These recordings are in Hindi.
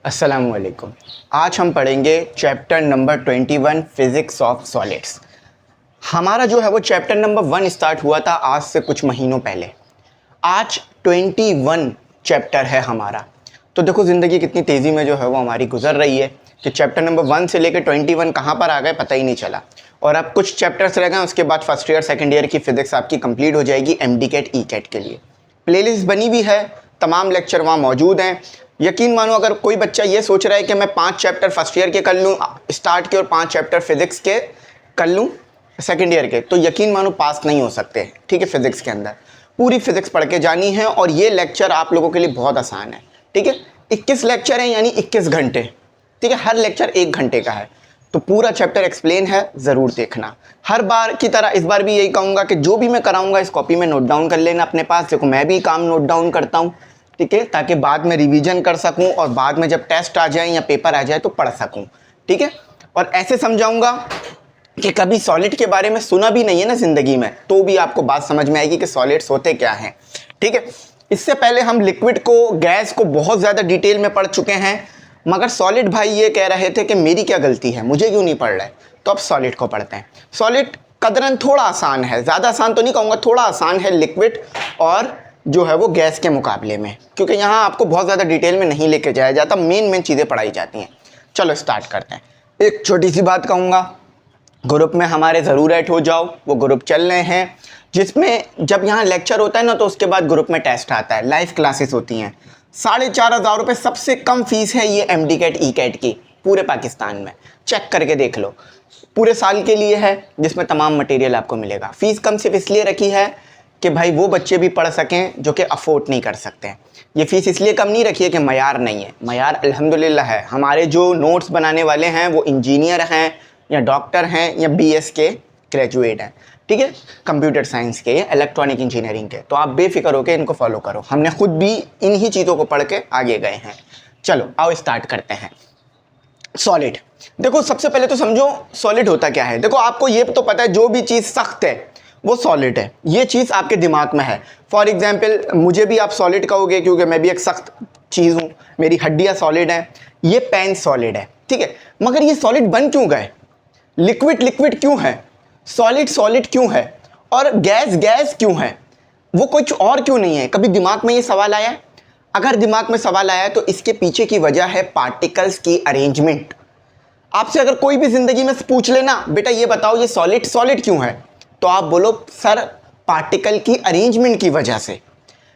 अस्सलामुअलैकुम। आज हम पढ़ेंगे chapter number 21 physics of solids. हमारा जो है वो चैप्टर नंबर 1 स्टार्ट हुआ था आज से कुछ महीनों पहले। आज 21 चैप्टर है हमारा। तो देखो ज़िंदगी कितनी तेज़ी में जो है वो हमारी गुजर रही है कि चैप्टर नंबर 1 से लेकर 21 कहाँ पर आ गए पता ही नहीं चला। और अब कुछ चैप्टर्स रह गए, उसके बाद फर्स्ट ईयर सेकेंड ईयर की फ़िज़िक्स आपकी कंप्लीट हो जाएगी MD कैट ई कैट के लिए। प्लेलिस्ट बनी हुई है, तमाम लेक्चर वहाँ मौजूद हैं। यकीन मानो अगर कोई बच्चा ये सोच रहा है कि मैं 5 चैप्टर फर्स्ट ईयर के कर लूँ स्टार्ट के और 5 चैप्टर फिज़िक्स के कर लूँ सेकेंड ईयर के, तो यकीन मानो पास नहीं हो सकते। ठीक है, फिज़िक्स के अंदर पूरी फिज़िक्स पढ़ के जानी है और ये लेक्चर आप लोगों के लिए बहुत आसान है। ठीक है, 21 लेक्चर हैं यानी 21 घंटे। ठीक है, हर लेक्चर 1 घंटे का है, तो पूरा चैप्टर एक्सप्लेन है, ज़रूर देखना। हर बार की तरह इस बार भी यही कहूँगा कि जो भी मैं कराऊँगा इस कॉपी में नोट डाउन कर लेना अपने पास। देखो मैं भी काम नोट डाउन करता हूँ, ठीक है, ताकि बाद में रिवीजन कर सकूँ और बाद में जब टेस्ट आ जाए या पेपर आ जाए तो पढ़ सकूँ। ठीक है, और ऐसे समझाऊँगा कि कभी सॉलिड के बारे में सुना भी नहीं है ना ज़िंदगी में, तो भी आपको बात समझ में आएगी कि सॉलिड्स होते क्या हैं। ठीक है, इससे पहले हम लिक्विड को, गैस को बहुत ज़्यादा डिटेल में पढ़ चुके हैं, मगर सॉलिड भाई ये कह रहे थे कि मेरी क्या गलती है, मुझे क्यों नहीं पढ़ रहा है, तो अब सॉलिड को पढ़ते हैं। सॉलिड कदरन थोड़ा आसान है, ज़्यादा आसान तो नहीं कहूँगा, थोड़ा आसान है लिक्विड और जो है वो गैस के मुकाबले में, क्योंकि यहाँ आपको बहुत ज़्यादा डिटेल में नहीं लेके जाया जाता, मेन चीज़ें पढ़ाई जाती हैं। चलो स्टार्ट करते हैं। एक छोटी सी बात कहूँगा, ग्रुप में हमारे ज़रूर ऐड हो जाओ। वो ग्रुप चल रहे हैं जिसमें जब यहाँ लेक्चर होता है ना तो उसके बाद ग्रुप में टेस्ट आता है, लाइव क्लासेस होती हैं। 4,500 रुपये सबसे कम फीस है ये MD कैट ई कैट की पूरे पाकिस्तान में। चेक करके देख लो, पूरे साल के लिए है जिसमें तमाम मटेरियल आपको मिलेगा। फ़ीस कम सिर्फ इसलिए रखी है कि भाई वो बच्चे भी पढ़ सकें जो कि अफोर्ड नहीं कर सकते हैं। ये फ़ीस इसलिए कम नहीं रखी है कि मयार नहीं है, मयार अल्हम्दुलिल्लाह है। हमारे जो नोट्स बनाने वाले हैं वो इंजीनियर हैं या डॉक्टर हैं या BS के ग्रेजुएट हैं, ठीक है, कंप्यूटर साइंस के या इलेक्ट्रॉनिक इंजीनियरिंग के, तो आप बेफिक्र होकर इनको फॉलो करो। हमने खुद भी इन्हीं चीज़ों को पढ़ के आगे गए हैं। चलो आओ स्टार्ट करते हैं। सॉलिड, देखो सबसे पहले तो समझो सॉलिड होता क्या है। देखो आपको ये तो पता है जो भी चीज़ सख्त है वो सॉलिड है, ये चीज़ आपके दिमाग में है। फॉर एग्जाम्पल मुझे भी आप सॉलिड कहोगे क्योंकि मैं भी एक सख्त चीज़ हूँ, मेरी हड्डियाँ सॉलिड हैं, ये पेन सॉलिड है, ठीक है, मगर ये सॉलिड बन क्यों गए? लिक्विड लिक्विड क्यों है, सॉलिड सॉलिड क्यों है, और गैस गैस क्यों है, वो कुछ और क्यों नहीं है? कभी दिमाग में ये सवाल आया है? अगर दिमाग में सवाल आया है तो इसके पीछे की वजह है पार्टिकल्स की अरेंजमेंट। आपसे अगर कोई भी ज़िंदगी में पूछ लेना बेटा ये बताओ ये सॉलिड सॉलिड क्यों है, तो आप बोलो सर पार्टिकल की अरेंजमेंट की वजह से।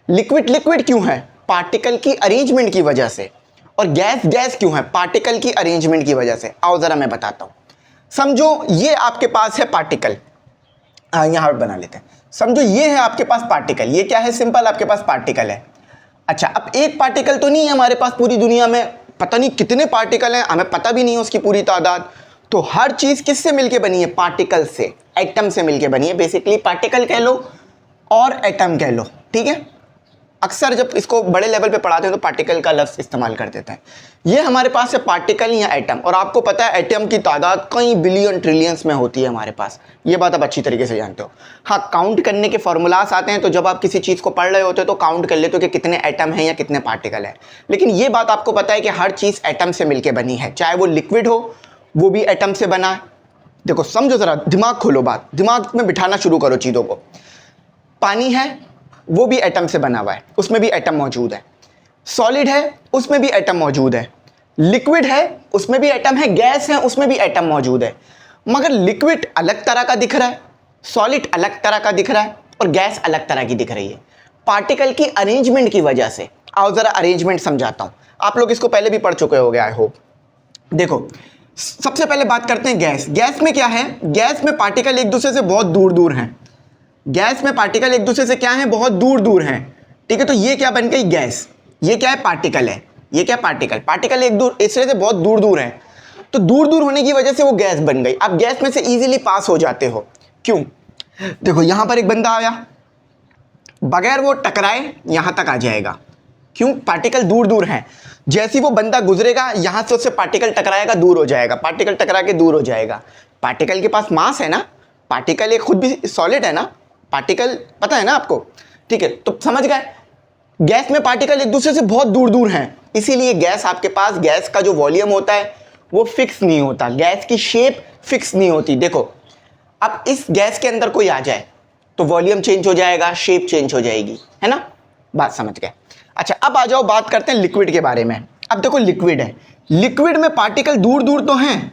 लिक्विड लिक्विड क्यों है, पार्टिकल की अरेंजमेंट की वजह से। और गैस गैस क्यों है, पार्टिकल की अरेंजमेंट की वजह से। आओ ज़रा मैं बताता हूँ। समझो ये आपके पास है पार्टिकल, यहाँ बना लेते हैं। समझो ये है आपके पास पार्टिकल, ये क्या है, सिंपल आपके पास पार्टिकल है। अच्छा अब एक पार्टिकल तो नहीं है हमारे पास, पूरी दुनिया में पता नहीं कितने पार्टिकल हैं, हमें पता भी नहीं है उसकी पूरी तादाद। तो हर चीज़ किससे मिलके बनी है? पार्टिकल से, एटम से मिलके बनी है। बेसिकली पार्टिकल कह लो और एटम कह लो, ठीक है। अक्सर जब इसको बड़े लेवल पे पढ़ाते हैं तो पार्टिकल का लफ्ज़ इस्तेमाल कर देते हैं। ये हमारे पास है पार्टिकल या एटम, और आपको पता है एटम की तादाद कई बिलियन ट्रिलियंस में होती है हमारे पास, ये बात आप अच्छी तरीके से जानते हो। हाँ, काउंट करने के फॉर्मूलास आते हैं, तो जब आप किसी चीज़ को पढ़ रहे होते हो तो काउंट कर लेते हो कि कितने एटम हैं या कितने पार्टिकल हैं। लेकिन ये बात आपको पता है कि हर चीज़ एटम से मिलकर बनी है, चाहे वो लिक्विड हो वो भी एटम से बना है। देखो समझो ज़रा, दिमाग खोलो, बात दिमाग में बिठाना शुरू करो चीज़ों को। पानी है वो भी एटम से बना हुआ है, उसमें भी एटम मौजूद है। सॉलिड है उसमें भी एटम मौजूद है। लिक्विड है उसमें भी एटम है। गैस है उसमें भी एटम मौजूद है। मगर लिक्विड अलग तरह का दिख रहा है, सॉलिड अलग तरह का दिख रहा है और गैस अलग तरह की दिख रही है, पार्टिकल की अरेंजमेंट की वजह से। आओ ज़रा अरेंजमेंट समझाता हूँ, आप लोग इसको पहले भी पढ़ चुके होंगे आई होप। देखो सबसे पहले बात करते हैं गैस। गैस में क्या है, गैस में पार्टिकल एक दूसरे से बहुत दूर दूर हैं। गैस में पार्टिकल एक दूसरे से क्या है, बहुत दूर दूर हैं, ठीक है। तो ये क्या बन गई, गैस। ये क्या है, पार्टिकल है। ये क्या, पार्टिकल। पार्टिकल एक दूसरे से बहुत दूर दूर हैं, तो दूर दूर होने की वजह से वो गैस बन गई। आप गैस में से इजीली पास हो जाते हो, क्यों? देखो यहां पर एक बंदा आया, बगैर वो टकराए यहां तक आ जाएगा, क्यों? पार्टिकल दूर दूर हैं। जैसे ही वो बंदा गुजरेगा यहां से उससे पार्टिकल टकराएगा, दूर हो जाएगा, पार्टिकल टकरा के दूर हो जाएगा। पार्टिकल के पास मास है ना, पार्टिकल एक खुद भी सॉलिड है ना, पार्टिकल पता है ना आपको, ठीक है। तो समझ गए, गैस में पार्टिकल एक दूसरे से बहुत दूर दूर हैं, इसीलिए गैस आपके पास, गैस का जो वॉल्यूम होता है वो फिक्स नहीं होता, गैस की शेप फिक्स नहीं होती। देखो अब इस गैस के अंदर कोई आ जाए तो वॉल्यूम चेंज हो जाएगा, शेप चेंज हो जाएगी, है ना, बात समझ गए। अच्छा अब आ जाओ बात करते हैं लिक्विड के बारे में। अब देखो लिक्विड है, लिक्विड में पार्टिकल दूर दूर तो हैं,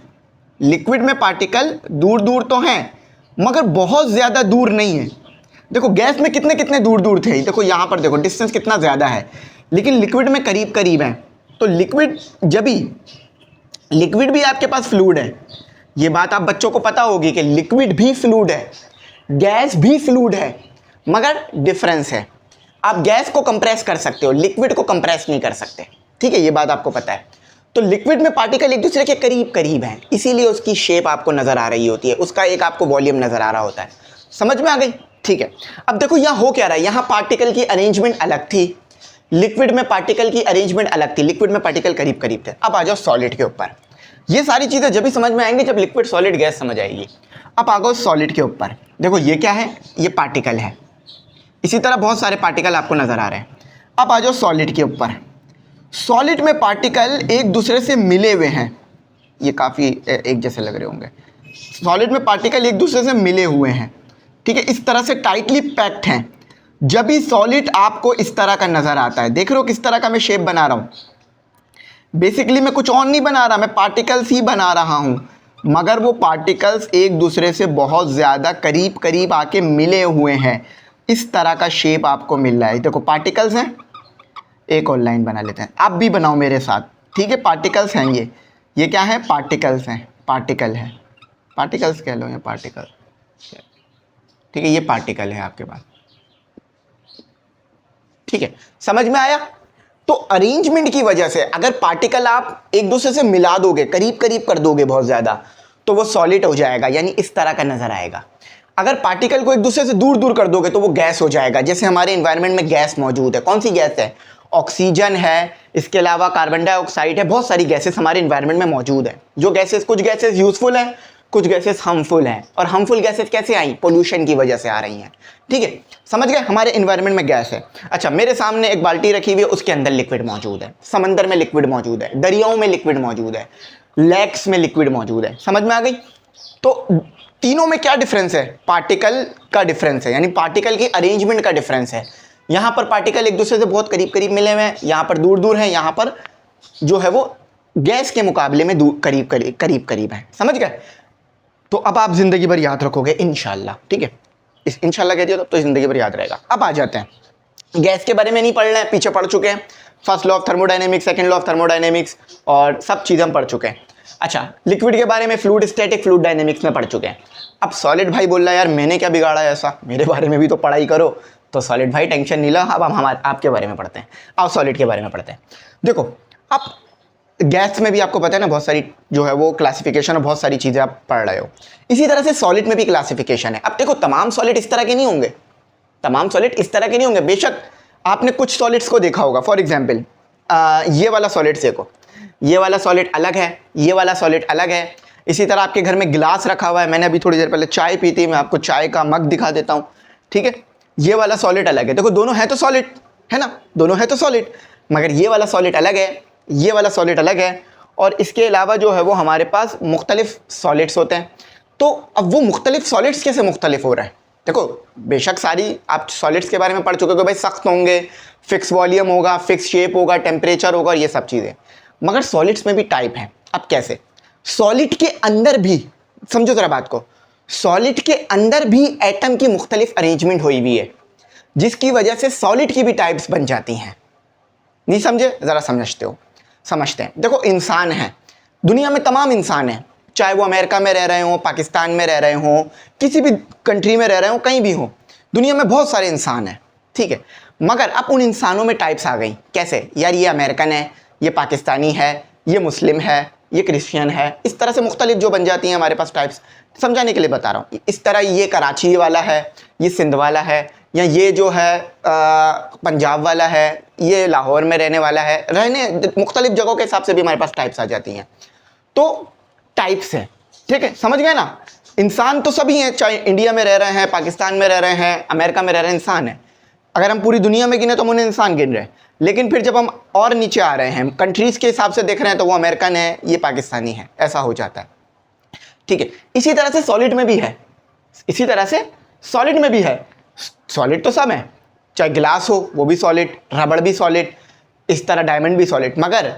लिक्विड में पार्टिकल दूर दूर तो हैं मगर बहुत ज़्यादा दूर नहीं है। देखो गैस में कितने कितने दूर दूर थे, देखो यहाँ पर देखो डिस्टेंस कितना ज़्यादा है, लेकिन लिक्विड में करीब करीब है। तो लिक्विड जब भी, लिक्विड भी आपके पास फ्लूइड है, ये बात आप बच्चों को पता होगी कि लिक्विड भी फ्लूइड है, गैस भी फ्लूइड है, मगर डिफरेंस है। आप गैस को कंप्रेस कर सकते हो, लिक्विड को कंप्रेस नहीं कर सकते, ठीक है, ये बात आपको पता है। तो लिक्विड में पार्टिकल एक दूसरे के करीब करीब हैं, इसीलिए उसकी शेप आपको नज़र आ रही होती है, उसका एक आपको वॉल्यूम नज़र आ रहा होता है। समझ में आ गई, ठीक है। अब देखो यहाँ हो क्या रहा है, यहाँ पार्टिकल की अरेंजमेंट अलग थी, लिक्विड में पार्टिकल की अरेंजमेंट अलग थी, लिक्विड में पार्टिकल करीब करीब थे। अब आ जाओ सॉलिड के ऊपर, ये सारी चीज़ें जब भी समझ में आएंगी जब लिक्विड सॉलिड गैस समझ आएगी। अब आ गो सॉलिड के ऊपर, देखो ये क्या है, ये पार्टिकल है, इसी तरह बहुत सारे पार्टिकल आपको नज़र आ रहे हैं। अब आ जाओ सॉलिड के ऊपर, सॉलिड में पार्टिकल एक दूसरे से मिले हुए हैं, ये काफ़ी एक जैसे लग रहे होंगे, सॉलिड में पार्टिकल एक दूसरे से मिले हुए हैं, ठीक है, इस तरह से टाइटली पैक्ड हैं। जब भी सॉलिड आपको इस तरह का नज़र आता है, देख रहे हो किस तरह का मैं शेप बना रहा हूँ, बेसिकली मैं कुछ और नहीं बना रहा, मैं पार्टिकल्स ही बना रहा हूँ, मगर वो पार्टिकल्स एक दूसरे से बहुत ज़्यादा करीब करीब आके मिले हुए हैं, इस तरह का शेप आपको मिल रहा है। देखो पार्टिकल्स हैं, एक और लाइन बना लेते हैं, आप भी बनाओ मेरे साथ, ठीक है, पार्टिकल्स हैं ये क्या है, पार्टिकल्स हैं, पार्टिकल है, पार्टिकल्स कह लो या पार्टिकल, ठीक है, ये पार्टिकल है आपके पास, ठीक है, समझ में आया। तो अरेंजमेंट की वजह से अगर पार्टिकल आप एक दूसरे से मिला दोगे, करीब करीब कर दोगे बहुत ज़्यादा, तो वो सॉलिड हो जाएगा, यानी इस तरह का नज़र आएगा। अगर पार्टिकल को एक दूसरे से दूर दूर कर दोगे तो वो गैस हो जाएगा। जैसे हमारे एनवायरनमेंट में गैस मौजूद है, कौन सी गैस है, ऑक्सीजन है, इसके अलावा कार्बन डाइऑक्साइड है, बहुत सारी गैसेस हमारे एनवायरनमेंट में मौजूद है। जो गैसेस, कुछ गैसेस यूज़फुल हैं, कुछ गैसेस हार्मफुल हैं, और हार्मफुल गैसेस कैसे आई, पोल्यूशन की वजह से आ रही हैं, ठीक है, समझ गए, हमारे एनवायरनमेंट में गैस है। अच्छा मेरे सामने एक बाल्टी रखी हुई है, उसके अंदर लिक्विड मौजूद है, समंदर में लिक्विड मौजूद है, दरियाओं में लिक्विड मौजूद है, लेक्स में लिक्विड मौजूद है, समझ में आ गई। तो तीनों में क्या डिफरेंस है, पार्टिकल का डिफरेंस है, यानी पार्टिकल की अरेंजमेंट का डिफरेंस है। यहाँ पर पार्टिकल एक दूसरे से बहुत करीब करीब मिले हुए हैं, यहाँ पर दूर दूर हैं, यहाँ पर जो है वो गैस के मुकाबले में दूर करीब करीब है, समझ गए। तो अब आप ज़िंदगी भर याद रखोगे इंशाल्लाह, ठीक है, इस इंशाल्लाह कह दिया तो ज़िंदगी भर याद रहेगा। अब आ जाते हैं गैस के बारे में, नहीं पढ़ना है, पीछे पढ़ चुके हैं, first law of thermodynamics, second law of thermodynamics और सब चीज़ें हम पढ़ चुके हैं। अच्छा लिक्विड के बारे में फ्लूइड स्टैटिक, फ्लूइड डायनेमिक्स में पढ़ चुके हैं। अब सॉलिड भाई बोल रहा है यार मैंने क्या बिगाड़ा है ऐसा, मेरे बारे में भी तो पढ़ाई करो। तो सॉलिड भाई टेंशन नहीं लो, अब हम हमारे आपके बारे में पढ़ते हैं, अब सॉलिड के बारे में पढ़ते हैं। देखो अब गैस में भी आपको पता है ना बहुत सारी जो है वो क्लासिफिकेशन और बहुत सारी चीज़ें आप पढ़ रहे हो, इसी तरह से सॉलिड में भी क्लासिफिकेशन है। अब देखो तमाम सॉलिड इस तरह के नहीं होंगे, तमाम सॉलिड इस तरह के नहीं होंगे, बेशक आपने कुछ सॉलिड्स को देखा होगा। फॉर एग्जाम्पल ये वाला सॉलिड देखो, ये वाला सॉलिड अलग है, ये वाला सॉलिड अलग है। इसी तरह आपके घर में गिलास रखा हुआ है, मैंने अभी थोड़ी देर पहले चाय पी थी, मैं आपको चाय का मग दिखा देता हूँ, ठीक है, ये वाला सॉलिड अलग है। देखो दोनों है तो सॉलिड है ना, दोनों है तो सॉलिड, मगर ये वाला सॉलिड अलग है, ये वाला सॉलिड अलग है, और इसके अलावा जो है वो हमारे पास मुख्तलिफ सॉलिड्स होते हैं। तो अब वो मुख्तलिफ सॉलिड्स कैसे मुख्तलिफ हो रहे हैं, देखो बेशक सारी आप सॉलिड्स के बारे में पढ़ चुके हो, भाई सख्त होंगे, फिक्स वॉल्यूम होगा, फिक्स शेप होगा, टेम्परेचर होगा और ये सब चीज़ें, मगर सॉलिड्स में भी टाइप हैं। अब कैसे, सॉलिड के अंदर भी, समझो ज़रा बात को, सॉलिड के अंदर भी एटम की मुख्तलिफ अरेंजमेंट हुई हुई है, जिसकी वजह से सॉलिड की भी टाइप्स बन जाती हैं। नहीं समझे, ज़रा समझते हैं। देखो इंसान है, दुनिया में तमाम इंसान हैं, चाहे वो अमेरिका में रह रहे हों, पाकिस्तान में रह रहे हों, किसी भी कंट्री में रह रहे हों, कहीं भी हों, दुनिया में बहुत सारे इंसान हैं, ठीक है, मगर अब उन इंसानों में टाइप्स आ गई। कैसे यार, ये अमेरिकन है, ये पाकिस्तानी है, ये मुस्लिम है, ये क्रिश्चियन है, इस तरह से मुख्तलिफ जो बन जाती हैं हमारे पास टाइप्स, समझाने के लिए बता रहा हूँ। इस तरह ये कराची वाला है, ये सिंध वाला है, या ये जो है पंजाब वाला है, ये लाहौर में रहने वाला है, रहने मुख्तलिफ जगहों के हिसाब से भी हमारे पास टाइप्स आ जाती हैं। तो टाइप्स है, ठीक है, समझ गए ना। इंसान तो सभी हैं, चाहे इंडिया में रह रहे हैं, पाकिस्तान में रह रहे हैं, अमेरिका में रह रहे हैं, इंसान है। अगर हम पूरी दुनिया में गिने तो हम उन्हें इंसान गिन रहे हैं, लेकिन फिर जब हम और नीचे आ रहे हैं, कंट्रीज़ के हिसाब से देख रहे हैं, तो वो अमेरिकन है, ये पाकिस्तानी है, ऐसा हो जाता है। ठीक है, इसी तरह से सॉलिड में भी है, इसी तरह से सॉलिड में भी है। सॉलिड तो सब है, चाहे ग्लास हो वो भी सॉलिड, रबड़ भी सॉलिड, इस तरह डायमंड भी सॉलिड, मगर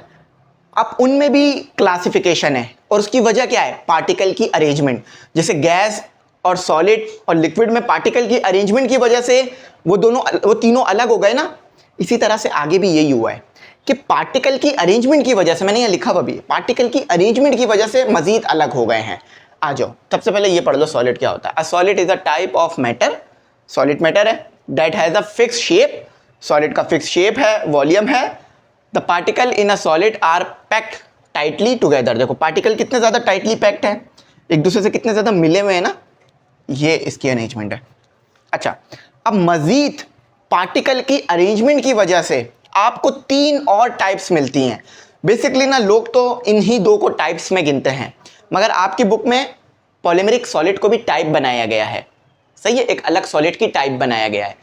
अब उनमें भी क्लासिफिकेशन है। और उसकी वजह क्या है? पार्टिकल की अरेंजमेंट। जैसे गैस और सॉलिड और लिक्विड में पार्टिकल की अरेंजमेंट की वजह से वो तीनों अलग हो गए ना, इसी तरह से आगे भी यही हुआ है कि पार्टिकल की अरेंजमेंट की वजह से, मैंने यहाँ लिखा हुआ भी, पार्टिकल की अरेंजमेंट की वजह से मजीद अलग हो गए हैं। आ जाओ, सबसे पहले ये पढ़ लो सॉलिड क्या होता है। A solid is a type of matter, solid matter है, that has a fix shape, solid का फिक्स शेप है, वॉल्यूम है। The particle in a solid are packed tightly together. देखो पार्टिकल कितने ज़्यादा टाइटली पैक्ड है, एक दूसरे से कितने ज़्यादा मिले हुए हैं ना, ये इसकी अरेंजमेंट है। अच्छा, अब मजीद पार्टिकल की अरेंजमेंट की वजह से आपको 3 और टाइप्स मिलती हैं। बेसिकली ना लोग तो इन्हीं 2 को टाइप्स में गिनते हैं, मगर आपकी बुक में पॉलीमेरिक सॉलिड को भी टाइप बनाया गया है। सही है, एक अलग सॉलिड की टाइप बनाया गया है।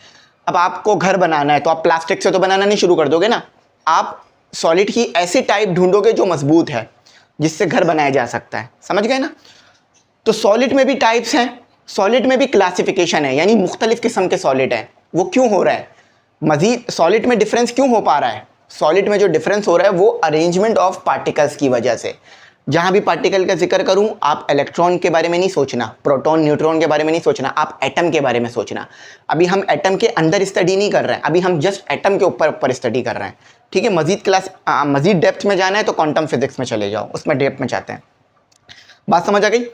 अब आपको घर बनाना है तो आप प्लास्टिक से तो बनाना नहीं शुरू कर दोगे ना, आप सॉलिड की ऐसी टाइप ढूंढोगे जो मजबूत है, जिससे घर बनाया जा सकता है। समझ गए ना? तो सॉलिड में भी टाइप्स हैं, सॉलिड में भी क्लासिफिकेशन है, यानी मुख्तलिफ किस्म के सॉलिड हैं। वो क्यों हो रहा है? मजीद सॉलिड में डिफरेंस क्यों हो पा रहा है? सॉलिड में जो डिफरेंस हो रहा है वो अरेंजमेंट ऑफ पार्टिकल्स की वजह से। जहाँ भी पार्टिकल का जिक्र करूँ, आप इलेक्ट्रॉन के बारे में नहीं सोचना, प्रोटॉन न्यूट्रॉन के बारे में नहीं सोचना, आप एटम के बारे में सोचना। अभी हम एटम के अंदर स्टडी नहीं कर रहे हैं, अभी हम जस्ट एटम के ऊपर स्टडी कर रहे हैं। ठीक है, मजीद डेप्थ में जाना है तो क्वांटम फिजिक्स में चले जाओ, उसमें डेप्थ में जाते हैं। बात समझ आ गई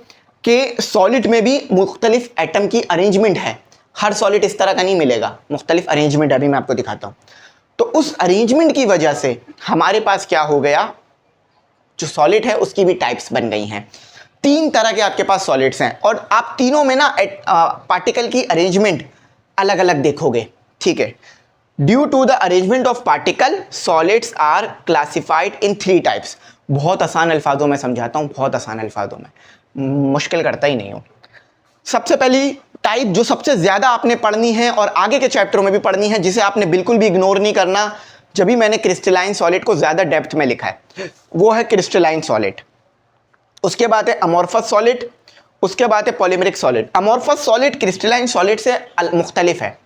कि सॉलिड में भी मुख्तलिफ एटम की अरेंजमेंट है। हर सॉलिड इस तरह का नहीं मिलेगा, मुख्तलिफ अरेंजमेंट अभी मैं आपको दिखाता हूँ। तो उस अरेंजमेंट की वजह से हमारे पास क्या हो गया, जो सॉलिड है उसकी भी टाइप्स बन गई हैं। 3 तरह के आपके पास सॉलिड्स हैं, और आप तीनों में ना पार्टिकल की अरेंजमेंट अलग अलग देखोगे। ठीक है, due to the arrangement of particle solids are classified in 3 types. बहुत आसान अल्फाजों में समझाता हूँ, बहुत आसान अल्फाजों में, मुश्किल करता ही नहीं हूँ। सबसे पहली टाइप जो सबसे ज़्यादा आपने पढ़नी है और आगे के चैप्टरों में भी पढ़नी है, जिसे आपने बिल्कुल भी इग्नोर नहीं करना, जब भी मैंने क्रिस्टलाइन सॉलिड को ज़्यादा डेप्थ में लिखा है, वो है क्रिस्टलाइन सॉलिड। उसके बाद है अमॉर्फस सॉलिड, उसके बाद है polymeric solid. Amorphous solid crystalline solid से मुख्तलिफ है,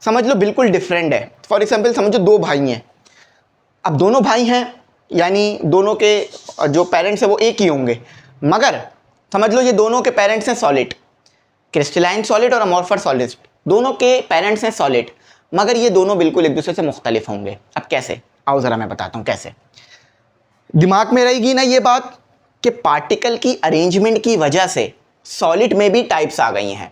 समझ लो बिल्कुल डिफरेंट है। फॉर एग्जाम्पल समझो 2 भाई हैं, अब दोनों भाई हैं यानी दोनों के जो पेरेंट्स हैं वो एक ही होंगे, मगर समझ लो ये दोनों के पेरेंट्स हैं सॉलिड, क्रिस्टलाइन सॉलिड और अमॉर्फस सॉलिड, दोनों के पेरेंट्स हैं सॉलिड, मगर ये दोनों बिल्कुल एक दूसरे से मुख्तलिफ होंगे। अब कैसे? आओ ज़रा मैं बताता हूँ कैसे। दिमाग में रहेगी ना ये बात कि पार्टिकल की अरेंजमेंट की वजह से सॉलिड में भी टाइप्स आ गई हैं।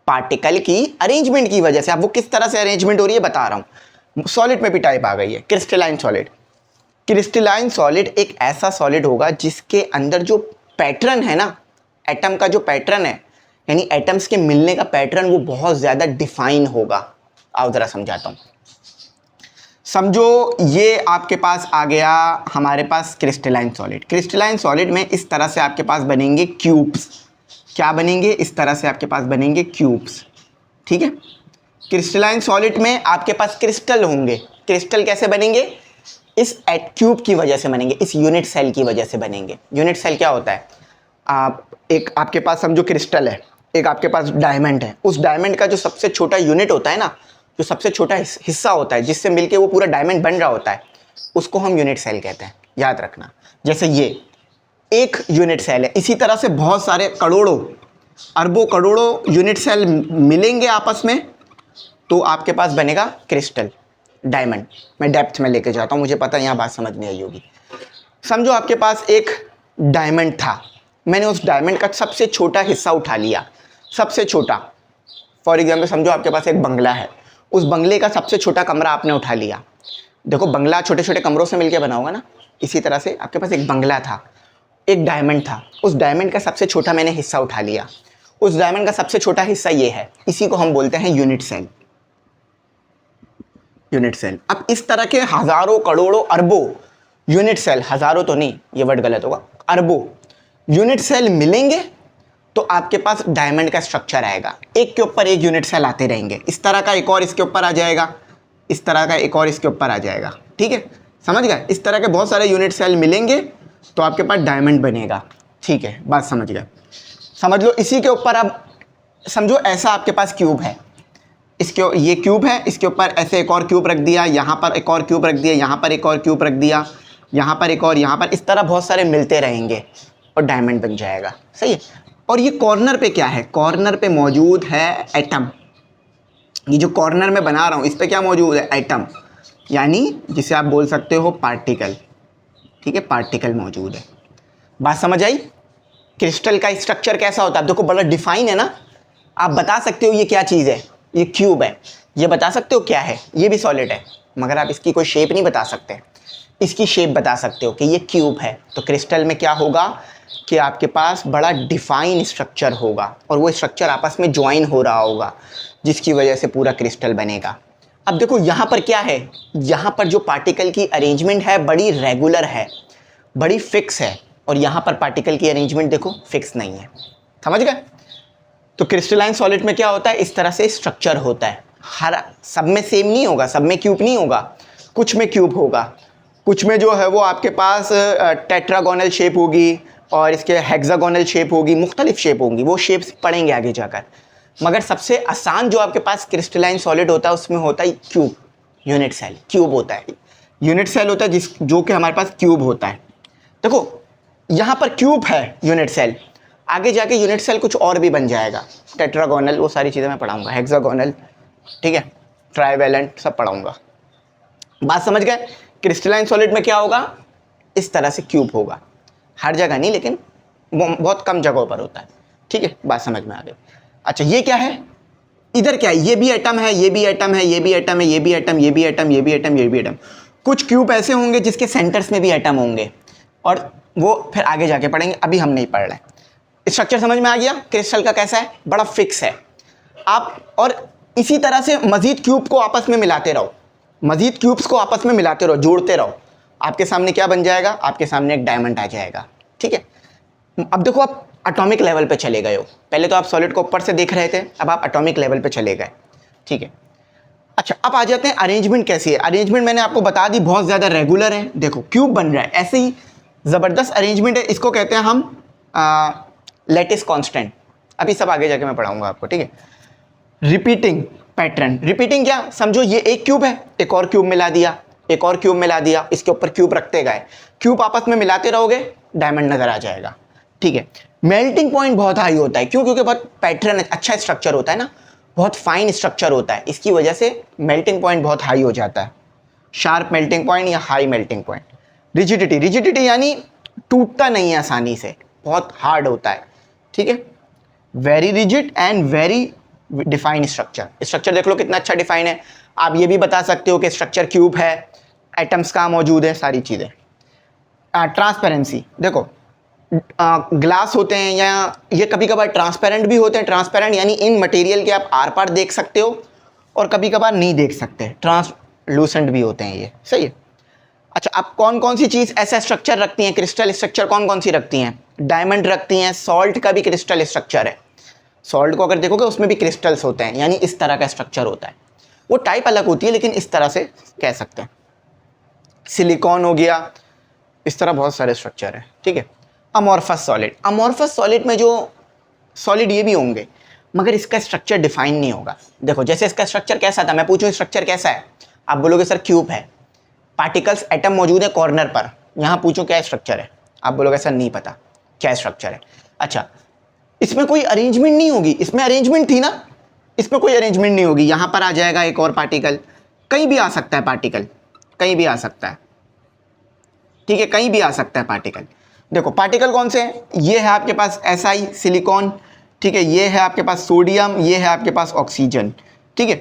पार्टिकल की अरेंजमेंट की वजह से, अब वो किस तरह से अरेंजमेंट हो रही है बता रहा हूँ। सॉलिड में भी टाइप आ गई है। क्रिस्टलाइन सॉलिड, क्रिस्टलाइन सॉलिड एक ऐसा सॉलिड होगा जिसके अंदर जो पैटर्न है ना, एटम का जो पैटर्न है, यानी एटम्स के मिलने का पैटर्न, वो बहुत ज़्यादा डिफाइन होगा। आओ ज़रा समझाता हूँ। समझो ये आपके पास आ गया हमारे पास क्रिस्टलाइन सॉलिड। क्रिस्टलाइन सॉलिड में इस तरह से आपके पास बनेंगे क्यूब्स। क्या बनेंगे? इस तरह से आपके पास बनेंगे क्यूब्स। ठीक है, क्रिस्टलाइन सॉलिड में आपके पास क्रिस्टल होंगे। क्रिस्टल कैसे बनेंगे? इस क्यूब की वजह से बनेंगे, इस यूनिट सेल की वजह से बनेंगे। यूनिट सेल क्या होता है? एक आपके पास समझो क्रिस्टल है, एक आपके पास डायमंड है। उस डायमंड का जो सबसे छोटा यूनिट होता है ना, जो सबसे छोटा हिस्सा होता है जिससे मिलके वो पूरा डायमंड बन रहा होता है, उसको हम यूनिट सेल कहते हैं। याद रखना, जैसे ये एक यूनिट सेल है, इसी तरह से बहुत सारे करोड़ों अरबों करोड़ों यूनिट सेल मिलेंगे आपस में, तो आपके पास बनेगा क्रिस्टल, डायमंड। मैं डेप्थ में लेके जाता हूँ, मुझे पता है यहाँ बात समझ में आई होगी। समझो आपके पास एक डायमंड था, मैंने उस डायमंड का सबसे छोटा हिस्सा उठा लिया, सबसे छोटा। फॉर एग्जाम्पल समझो आपके पास एक बंगला है, उस बंगले का सबसे छोटा कमरा आपने उठा लिया। देखो बंगला छोटे छोटे कमरों से मिलकर बना होगा ना, इसी तरह से आपके पास एक बंगला था, एक डायमंड था, उस डायमंड का सबसे छोटा मैंने हिस्सा उठा लिया। उस डायमंड का सबसे छोटा हिस्सा ये है, इसी को हम बोलते हैं यूनिट सेल। Unit cell. अब इस तरह के हज़ारों करोड़ों अरबों यूनिट सेल, हज़ारों तो नहीं, ये वर्ड गलत होगा, अरबों यूनिट सेल मिलेंगे तो आपके पास डायमंड का स्ट्रक्चर आएगा, एक के ऊपर एक यूनिट सेल आते रहेंगे, इस तरह का एक और इसके ऊपर आ जाएगा, इस तरह का एक और इसके ऊपर आ जाएगा, ठीक है, समझ गए। इस तरह के बहुत सारे यूनिट सेल मिलेंगे तो आपके पास डायमंड बनेगा, ठीक है, बात समझ गए। समझ लो इसी के ऊपर अब समझो ऐसा आपके पास क्यूब है, इसके ये क्यूब है, इसके ऊपर ऐसे एक और क्यूब रख दिया, यहाँ पर एक और क्यूब रख दिया, यहाँ पर एक और क्यूब रख दिया, यहाँ पर एक और, यहाँ पर, इस तरह बहुत सारे मिलते रहेंगे और डायमंड बन जाएगा, सही है। और ये कॉर्नर पे क्या है, कॉर्नर पे मौजूद है एटम, ये जो कॉर्नर में बना रहा हूँ इस पे क्या मौजूद है, एटम, यानी जिसे आप बोल सकते हो पार्टिकल, ठीक है, पार्टिकल मौजूद है। बात समझ आई। क्रिस्टल का स्ट्रक्चर कैसा होता है, आप देखो बड़ा डिफाइन है ना, आप बता सकते हो ये क्या चीज़ है, ये क्यूब है, ये बता सकते हो क्या है, ये भी सॉलिड है, मगर आप इसकी कोई शेप नहीं बता सकते। इसकी शेप बता सकते हो कि ये क्यूब है। तो क्रिस्टल में क्या होगा कि आपके पास बड़ा डिफाइन स्ट्रक्चर होगा और वो स्ट्रक्चर आपस में ज्वाइन हो रहा होगा, जिसकी वजह से पूरा क्रिस्टल बनेगा। अब देखो यहाँ पर क्या है, यहाँ पर जो पार्टिकल की अरेंजमेंट है बड़ी रेगुलर है, बड़ी फिक्स है, और यहाँ पर पार्टिकल की अरेंजमेंट देखो फिक्स नहीं है, समझ गए। तो क्रिस्टलाइन सॉलिड में क्या होता है, इस तरह से स्ट्रक्चर होता है, हर सब में सेम नहीं होगा, सब में क्यूब नहीं होगा, कुछ में क्यूब होगा, कुछ में जो है वो आपके पास टेट्रागोनल शेप होगी और इसके हेक्सागोनल शेप होगी, मुख्तलिफ शेप होंगी, वो शेप्स पढ़ेंगे आगे जाकर। मगर सबसे आसान जो आपके पास क्रिस्टलाइन सॉलिड होता है उसमें होता है क्यूब, यूनिट सेल, क्यूब होता है, यूनिट सेल होता है जो कि हमारे पास क्यूब होता है। देखो यहाँ पर क्यूब है यूनिट सेल, आगे जाके यूनिट सेल कुछ और भी बन जाएगा, टेट्रागोनल, वो सारी चीज़ें मैं पढ़ाऊँगा, हेक्सागोनल, ठीक है, ट्राइवेलेंट, सब पढ़ाऊँगा। बात समझ गए। क्रिस्टलाइन सॉलिड में क्या होगा, इस तरह से क्यूब होगा, हर जगह नहीं लेकिन बहुत कम जगहों पर होता है, ठीक है, बात समझ में आ गई। अच्छा ये क्या है, इधर क्या है, ये भी एटम है, ये भी एटम है, ये भी एटम है, ये भी एटम, ये भी एटम, ये भी एटम, ये भी एटम। कुछ क्यूब ऐसे होंगे जिसके सेंटर्स में भी एटम होंगे और वो फिर आगे जाके पढ़ेंगे, अभी हम नहीं पढ़ रहे। स्ट्रक्चर समझ में आ गया क्रिस्टल का कैसा है, बड़ा फिक्स है। आप और इसी तरह से मजीद क्यूब को आपस में मिलाते रहो, मजीद क्यूब्स को आपस में मिलाते रहो, जोड़ते रहो, आपके सामने क्या बन जाएगा, आपके सामने एक डायमंड आ जाएगा, ठीक है। अब देखो आप एटॉमिक लेवल पे चले गए हो, पहले तो आप सॉलिड को ऊपर से देख रहे थे, अब आप एटॉमिक लेवल पे चले गए, ठीक है। अच्छा अब आ जाते हैं अरेंजमेंट कैसी है। अरेंजमेंट मैंने आपको बता दी बहुत ज़्यादा रेगुलर है, देखो क्यूब बन रहा है, ऐसे ही ज़बरदस्त अरेंजमेंट है, इसको कहते हैं हम लैटिस कांस्टेंट। अभी सब आगे जाके मैं पढ़ाऊंगा आपको, ठीक है। रिपीटिंग पैटर्न, रिपीटिंग क्या समझो, ये एक क्यूब है, एक और क्यूब मिला दिया, एक और क्यूब मिला दिया, इसके ऊपर क्यूब रखते गए, क्यूब आपस में मिलाते रहोगे, डायमंड नजर आ जाएगा, ठीक है। मेल्टिंग पॉइंट बहुत हाई होता है, क्यों, क्योंकि बहुत पैटर्न अच्छा स्ट्रक्चर होता है ना, बहुत फाइन स्ट्रक्चर होता है, इसकी वजह से मेल्टिंग पॉइंट बहुत हाई हो जाता है, शार्प मेल्टिंग पॉइंट या high melting point. Rigidity, rigidity यानी टूटता नहीं है आसानी से, बहुत हार्ड होता है, ठीक है। Very rigid and very defined structure, structure देख लो कितना अच्छा डिफाइन है। आप ये भी बता सकते हो कि स्ट्रक्चर क्यूब है, एटम्स कहाँ मौजूद है, सारी चीज़ें। ट्रांसपेरेंसी देखो, ग्लास होते हैं या ये कभी कभार ट्रांसपेरेंट भी होते हैं, ट्रांसपेरेंट यानी इन मटेरियल के आप आर पार देख सकते हो और कभी कभार नहीं देख सकते, ट्रांसलूसेंट भी होते हैं ये, सही है। अच्छा अब कौन कौन सी चीज़ ऐसा स्ट्रक्चर रखती हैं, क्रिस्टल स्ट्रक्चर कौन कौन सी रखती हैं, डायमंड रखती हैं, सॉल्ट का भी क्रिस्टल स्ट्रक्चर है, सॉल्ट को अगर देखोगे उसमें भी क्रिस्टल्स होते हैं, यानी इस तरह का स्ट्रक्चर होता है, वो टाइप अलग होती है लेकिन इस तरह से कह सकते हैं। सिलिकॉन हो गया, इस तरह बहुत सारे स्ट्रक्चर है, ठीक है। अमॉर्फस सॉलिड, अमॉर्फस सॉलिड में जो सॉलिड ये भी होंगे मगर इसका स्ट्रक्चर डिफाइन नहीं होगा। देखो जैसे इसका स्ट्रक्चर कैसा था, मैं पूछूं स्ट्रक्चर कैसा है, आप बोलोगे सर क्यूब है, पार्टिकल्स एटम मौजूद है कॉर्नर पर, यहाँ पूछूं क्या स्ट्रक्चर है, आप बोलोगे सर नहीं पता क्या स्ट्रक्चर है। अच्छा इसमें कोई अरेंजमेंट नहीं होगी, इसमें अरेंजमेंट थी ना, इसमें कोई अरेंजमेंट नहीं होगी, यहाँ पर आ जाएगा एक और पार्टिकल, कहीं भी आ सकता है पार्टिकल, कहीं भी आ सकता है, ठीक है, कहीं भी आ सकता है पार्टिकल। देखो पार्टिकल कौन से हैं, ये है आपके पास Si सिलिकॉन, ठीक है, ये है आपके पास सोडियम, ये है आपके पास ऑक्सीजन, ठीक है।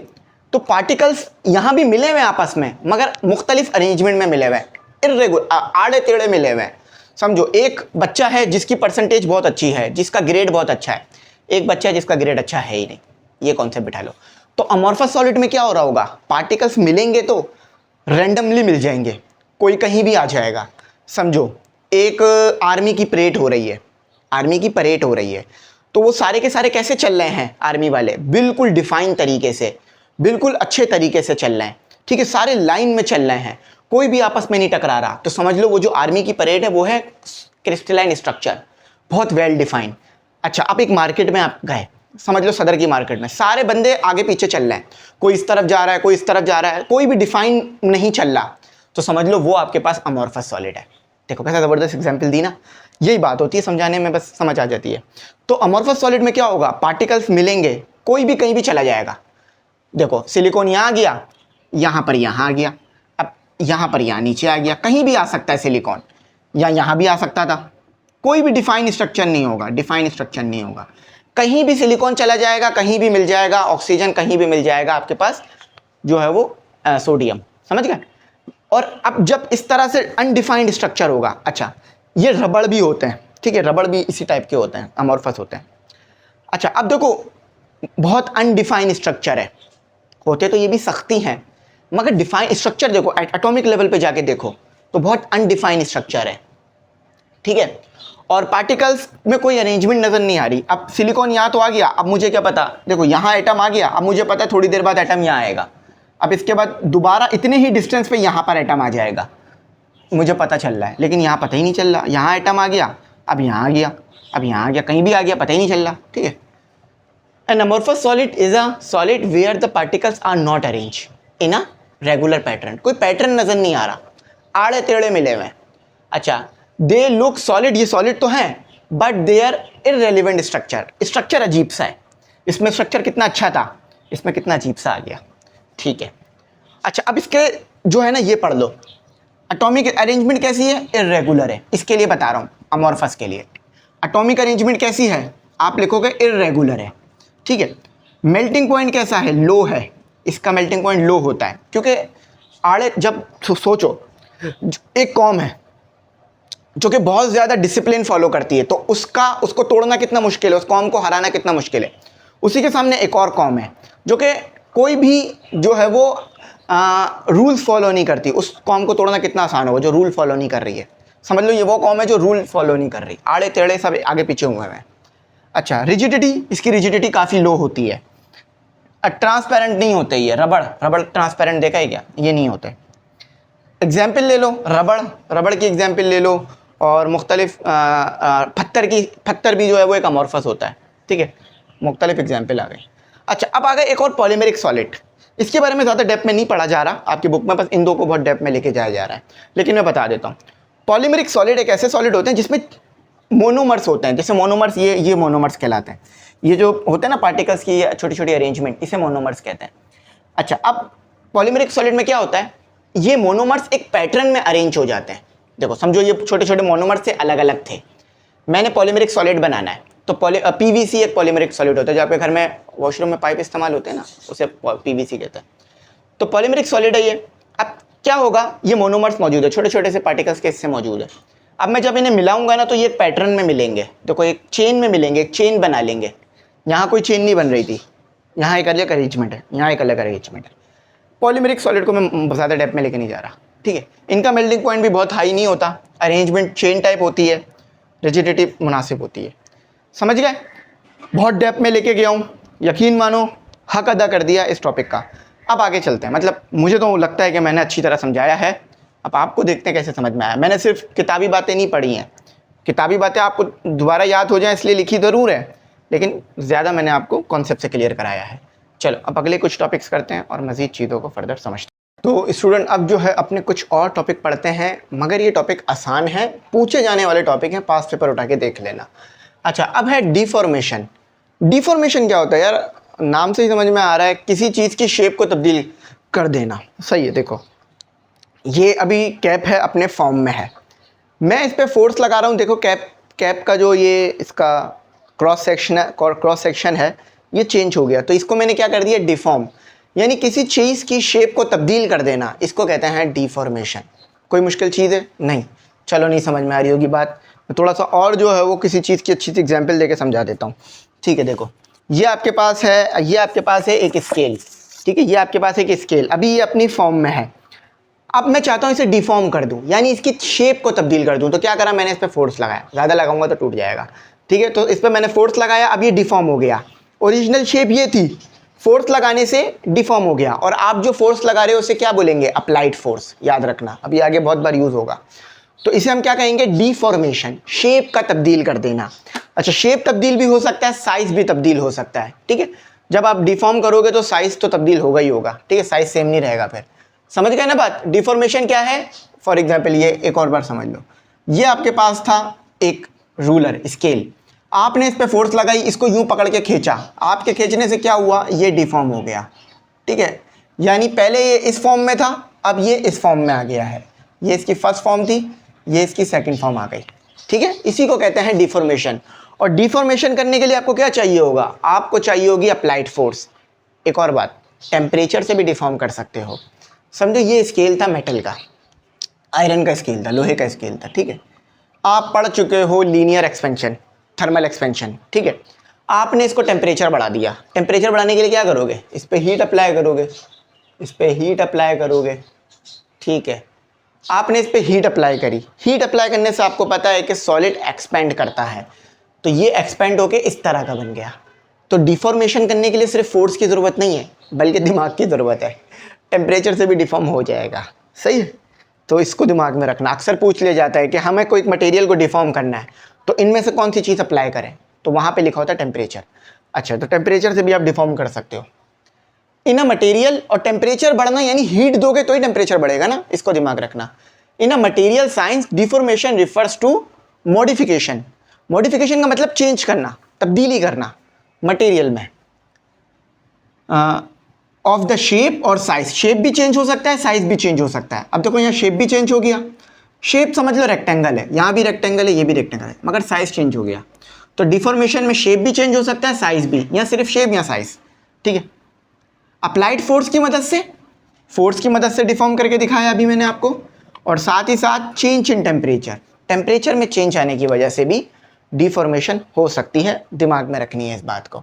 तो पार्टिकल्स यहाँ भी मिले हुए हैं आपस में मगर मुख्तलिफ अरेंजमेंट में मिले हुए हैं, इर्रेगुलर आड़े टेढ़े मिले हुए हैं। समझो एक बच्चा है जिसकी परसेंटेज बहुत अच्छी है, जिसका ग्रेड बहुत अच्छा है, एक बच्चा है जिसका ग्रेड अच्छा है ही नहीं, ये कॉन्सेप्ट बिठा लो। तो अमॉर्फस सॉलिड में क्या हो रहा होगा, पार्टिकल्स मिलेंगे तो रैंडमली मिल जाएंगे, कोई कहीं भी आ जाएगा। समझो एक आर्मी की परेड हो रही है, आर्मी की परेड हो रही है, तो वो सारे के सारे कैसे चल रहे हैं आर्मी वाले, बिल्कुल डिफाइन तरीके से, बिल्कुल अच्छे तरीके से चल रहे हैं, ठीक है, सारे लाइन में चल रहे हैं, कोई भी आपस में नहीं टकरा रहा। तो समझ लो वो जो आर्मी की परेड है वो है क्रिस्टलाइन स्ट्रक्चर, बहुत वेल डिफाइंड। अच्छा, आप एक मार्केट में आप गए, समझ लो सदर की मार्केट में, सारे बंदे आगे पीछे चल रहे हैं, कोई इस तरफ जा रहा है, कोई इस तरफ जा रहा है, कोई भी डिफाइन नहीं चल रहा, तो समझ लो वो आपके पास अमॉर्फस सॉलिड है। देखो कैसा ज़बरदस्त एग्जाम्पल दी ना, यही बात होती है समझाने में, बस समझ आ जाती है। तो अमॉर्फस सॉलिड में क्या होगा, पार्टिकल्स मिलेंगे, कोई भी कहीं भी चला जाएगा। देखो सिलिकॉन यहाँ आ गया, यहाँ पर यहाँ आ गया, अब यहाँ पर यहाँ नीचे आ गया, कहीं भी आ सकता है सिलिकॉन, या यहाँ भी आ सकता था, कोई भी डिफाइन स्ट्रक्चर नहीं होगा, डिफाइन स्ट्रक्चर नहीं होगा, कहीं भी सिलिकॉन चला जाएगा, कहीं भी मिल जाएगा, ऑक्सीजन कहीं भी मिल जाएगा आपके पास जो है वो सोडियम, समझ गए। और अब जब इस तरह से अनडिफाइंड स्ट्रक्चर होगा, अच्छा ये रबड़ भी होते हैं, ठीक है, रबड़ भी इसी टाइप के होते हैं, अमॉर्फस होते हैं। अच्छा अब देखो बहुत अनडिफाइंड स्ट्रक्चर है, होते तो ये भी सख्ती हैं, मगर डिफाइन स्ट्रक्चर देखो एटॉमिक लेवल पे जाके देखो तो बहुत अनडिफाइंड स्ट्रक्चर है, ठीक है। और पार्टिकल्स में कोई अरेंजमेंट नज़र नहीं आ रही। अब सिलिकॉन यहाँ तो आ गया, अब मुझे क्या पता, देखो यहाँ एटम आ गया, अब मुझे पता है थोड़ी देर बाद एटम यहाँ आएगा, अब इसके बाद दोबारा इतने ही डिस्टेंस पे यहाँ पर एटम आ जाएगा, मुझे पता चल रहा है, लेकिन यहाँ पता ही नहीं चल रहा, यहाँ एटम आ गया, अब यहाँ आ गया, अब यहाँ आ गया, कहीं भी आ गया, पता ही नहीं चल रहा, ठीक है। An amorphous solid is a solid where the particles are not arranged in a regular pattern। कोई पैटर्न नजर नहीं आ रहा, आड़े टेढ़े मिले हुए। अच्छा, दे लुक सॉलिड, ये सॉलिड तो हैं, but they are irrelevant structure, structure अजीब सा है। इसमें स्ट्रक्चर कितना अच्छा था, इसमें कितना अजीब सा आ गया, ठीक है। अच्छा अब इसके जो है ना ये पढ़ लो, एटॉमिक अरेंजमेंट कैसी है, इररेगुलर है, इसके लिए बता रहा हूँ अमॉर्फस के लिए। एटॉमिक अरेंजमेंट कैसी है, आप लिखोगे इररेगुलर है, ठीक है। मेल्टिंग पॉइंट कैसा है, लो है, इसका मेल्टिंग पॉइंट लो होता है, क्योंकि आड़े जब सोचो एक कॉम है जो कि बहुत ज़्यादा डिसिप्लिन फॉलो करती है, तो उसको तोड़ना कितना मुश्किल है, उस कॉम को हराना कितना मुश्किल है। उसी के सामने एक और कॉम है जो कि कोई भी जो है वो रूल्स फॉलो नहीं करती, उस कॉम को तोड़ना कितना आसान होगा जो रूल फॉलो नहीं कर रही है। समझ लो ये वो कॉम है जो रूल फॉलो नहीं कर रही, आड़े टेढ़े सब आगे पीछे हुए हैं। अच्छा रिजिडिटी, इसकी रिजिडिटी काफ़ी लो होती है, ट्रांसपेरेंट नहीं होते ये, रबड़ ट्रांसपेरेंट देखा है क्या, ये नहीं होते। एग्जाम्पल ले लो, रबड़ की एग्जाम्पल ले लो, और मुख्तलिफ पत्थर भी जो है वो एक अमॉर्फस होता है, ठीक है, मुख्तलिफ एग्जाम्पल आ गए। अच्छा अब आ गए एक और पॉलीमेरिक सॉलिड, इसके बारे में ज़्यादा डेप्थ में नहीं पढ़ा जा रहा आपकी बुक में, बस इन दो को बहुत डेप्थ में लेके जाया जा रहा है, लेकिन मैं बता देता हूँ। पॉलीमेरिक सॉलिड एक ऐसे सॉलिड होते हैं जिसमें मोनोमर्स होते हैं, जैसे मोनोमर्स, ये मोनोमर्स कहलाते हैं, ये जो होते हैं ना पार्टिकल्स की छोटी छोटी अरेंजमेंट, इसे मोनोमर्स कहते हैं। अच्छा अब पॉलीमेरिक सॉलिड में क्या होता है, ये मोनोमर्स एक पैटर्न में अरेंज हो जाते हैं। देखो समझो ये छोटे छोटे मोनोमर्स से अलग अलग थे, मैंने पॉलीमेरिक सॉलिड बनाना है, तो पीवीसी एक पॉलीमेरिक सॉलिड होता है, जो आपके घर में वॉशरूम में पाइप इस्तेमाल होते हैं ना, उसे पीवीसी कहते हैं, तो पॉलीमेरिक सॉलिड है ये। अब क्या होगा, ये मोनोमर्स मौजूद है, छोटे छोटे से पार्टिकल्स के इससे मौजूद है। अब मैं जब इन्हें मिलाऊंगा ना तो ये पैटर्न में मिलेंगे, देखो एक चेन में मिलेंगे, एक चेन बना लेंगे। यहाँ कोई चेन नहीं बन रही थी, यहाँ एक अलग अरेंजमेंट है, यहाँ एक अलग अरेंजमेंट है। पॉलीमेरिक सॉलिड को मैं ज़्यादा डेप्थ में लेके नहीं जा रहा, ठीक है। इनका मेल्टिंग पॉइंट भी बहुत हाई नहीं होता, अरेंजमेंट चेन टाइप होती है, रिजिडिटी मुनासिब होती है, समझ गए। बहुत डेप्थ में लेके गया हूँ, यकीन मानो हक अदा कर दिया इस टॉपिक का। अब आगे चलते हैं, मतलब मुझे तो लगता है कि मैंने अच्छी तरह समझाया है, अब आपको देखते हैं कैसे समझ में आया। मैंने सिर्फ किताबी बातें नहीं पढ़ी हैं, किताबी बातें आपको दोबारा याद हो जाए इसलिए लिखी ज़रूर है, लेकिन ज़्यादा मैंने आपको कॉन्सेप्ट से क्लियर कराया है। चलो अब अगले कुछ टॉपिक्स करते हैं और मज़ीद चीज़ों को फर्दर समझते हैं। तो स्टूडेंट अब जो है अपने कुछ और टॉपिक पढ़ते हैं, मगर ये टॉपिक आसान है, पूछे जाने वाले टॉपिक हैं, पास पेपर उठा के देख लेना। अच्छा अब है डिफॉर्मेशन। डिफॉर्मेशन क्या होता है यार, नाम से ही समझ में आ रहा है, किसी चीज़ की शेप को तब्दील कर देना, सही है। देखो ये अभी कैप है, अपने फॉर्म में है, मैं इस पर फोर्स लगा रहा हूँ, देखो कैप का जो ये इसका क्रॉस सेक्शन है ये चेंज हो गया, तो इसको मैंने क्या कर दिया, डिफॉर्म, यानी किसी चीज़ की शेप को तब्दील कर देना, इसको कहते हैं डिफॉर्मेशन। कोई मुश्किल चीज़ है नहीं, चलो नहीं समझ में आ रही होगी बात, मैं थोड़ा सा और जो है वो किसी चीज़ की अच्छी सी एग्जाम्पल देके समझा देता हूँ, ठीक है। देखो ये आपके पास है, ये आपके पास है एक स्केल, ठीक है, ये आपके पास एक स्केल, अभी ये अपनी फॉर्म में है। अब मैं चाहता हूँ इसे डिफॉर्म कर दूँ, यानी इसकी शेप को तब्दील कर दूँ, तो क्या करा मैंने, इस पर फोर्स लगाया, ज़्यादा लगाऊंगा तो टूट जाएगा, ठीक है, तो इस पर मैंने फोर्स लगाया, अब ये डिफॉर्म हो गया। ओरिजिनल शेप ये थी, फोर्स लगाने से डिफॉर्म हो गया, और आप जो फोर्स लगा रहे हो उसे क्या बोलेंगे? Applied force. याद रखना, अभी आगे बहुत बार यूज होगा। तो इसे हम क्या कहेंगे? डिफॉर्मेशन, शेप का तब्दील कर देना। अच्छा, शेप तब्दील भी हो सकता है, साइज भी तब्दील हो सकता है। ठीक है, जब आप डिफॉर्म करोगे तो साइज तो तब्दील होगा ही होगा। ठीक है, साइज सेम नहीं रहेगा। फिर समझ गए ना बात? डिफॉर्मेशन क्या है? फॉर एग्जाम्पल ये एक और बार समझ लो, ये आपके पास था एक रूलर, स्केल, आपने इस पे फोर्स लगाई, इसको यूं पकड़ के खींचा, आपके खींचने से क्या हुआ? ये डिफॉर्म हो गया। ठीक है, यानी पहले ये इस फॉर्म में था, अब ये इस फॉर्म में आ गया है। ये इसकी फर्स्ट फॉर्म थी, ये इसकी सेकंड फॉर्म आ गई। ठीक है, इसी को कहते हैं डिफॉर्मेशन। और डिफॉर्मेशन करने के लिए आपको क्या चाहिए होगा? आपको चाहिए होगी अप्लाइड फोर्स। एक और बात, टेम्परेचर से भी डिफॉर्म कर सकते हो। समझो ये स्केल था मेटल का, आयरन का स्केल था, लोहे का स्केल था। ठीक है, आप पढ़ चुके हो लीनियर एक्सपेंशन, थर्मल एक्सपेंशन। ठीक है, आपने इसको टेम्परेचर बढ़ा दिया। टेम्परेचर बढ़ाने के लिए क्या करोगे? इस पर हीट अप्लाई करोगे, इस पर हीट अप्लाई करोगे। ठीक है, आपने इस पर हीट अप्लाई करी। हीट अप्लाई करने से आपको पता है कि सॉलिड एक्सपेंड करता है, तो ये एक्सपेंड होके इस तरह का बन गया। तो डिफॉर्मेशन करने के लिए सिर्फ फोर्स की ज़रूरत नहीं है, बल्कि दिमाग की ज़रूरत है। टेम्परेचर से भी डिफॉर्म हो जाएगा। सही है, तो इसको दिमाग में रखना। अक्सर पूछ लिया जाता है कि हमें कोई मटेरियल को डिफॉर्म करना है, तो इनमें से कौन सी चीज़ अप्लाई करें? तो वहाँ पे लिखा होता है टेम्परेचर। अच्छा, तो टेम्परेचर से भी आप डिफॉर्म कर सकते हो इन अ मटेरियल। और टेम्परेचर बढ़ना यानी हीट दोगे तो ही टेम्परेचर बढ़ेगा ना, इसको दिमाग रखना। In a material science deformation refers to modification. Modification का मतलब चेंज करना, तब्दीली करना मटेरियल में, ऑफ द शेप और साइज। शेप भी चेंज हो सकता है, साइज भी चेंज हो सकता है। अब देखो यहाँ शेप भी चेंज हो गया, शेप समझ लो रेक्टेंगल है, यहाँ भी रेक्टेंगल है, ये भी रेक्टेंगल है, मगर साइज चेंज हो गया। तो डिफॉर्मेशन में शेप भी चेंज हो सकता है, साइज भी, या सिर्फ शेप या साइज। ठीक है, अप्लाइड फोर्स की मदद से, फोर्स की मदद से डिफॉर्म करके दिखाया अभी मैंने आपको। और साथ ही साथ चेंज इन टेम्परेचर, टेम्परेचर में चेंज आने की वजह से भी डिफॉर्मेशन हो सकती है। दिमाग में रखनी है इस बात को।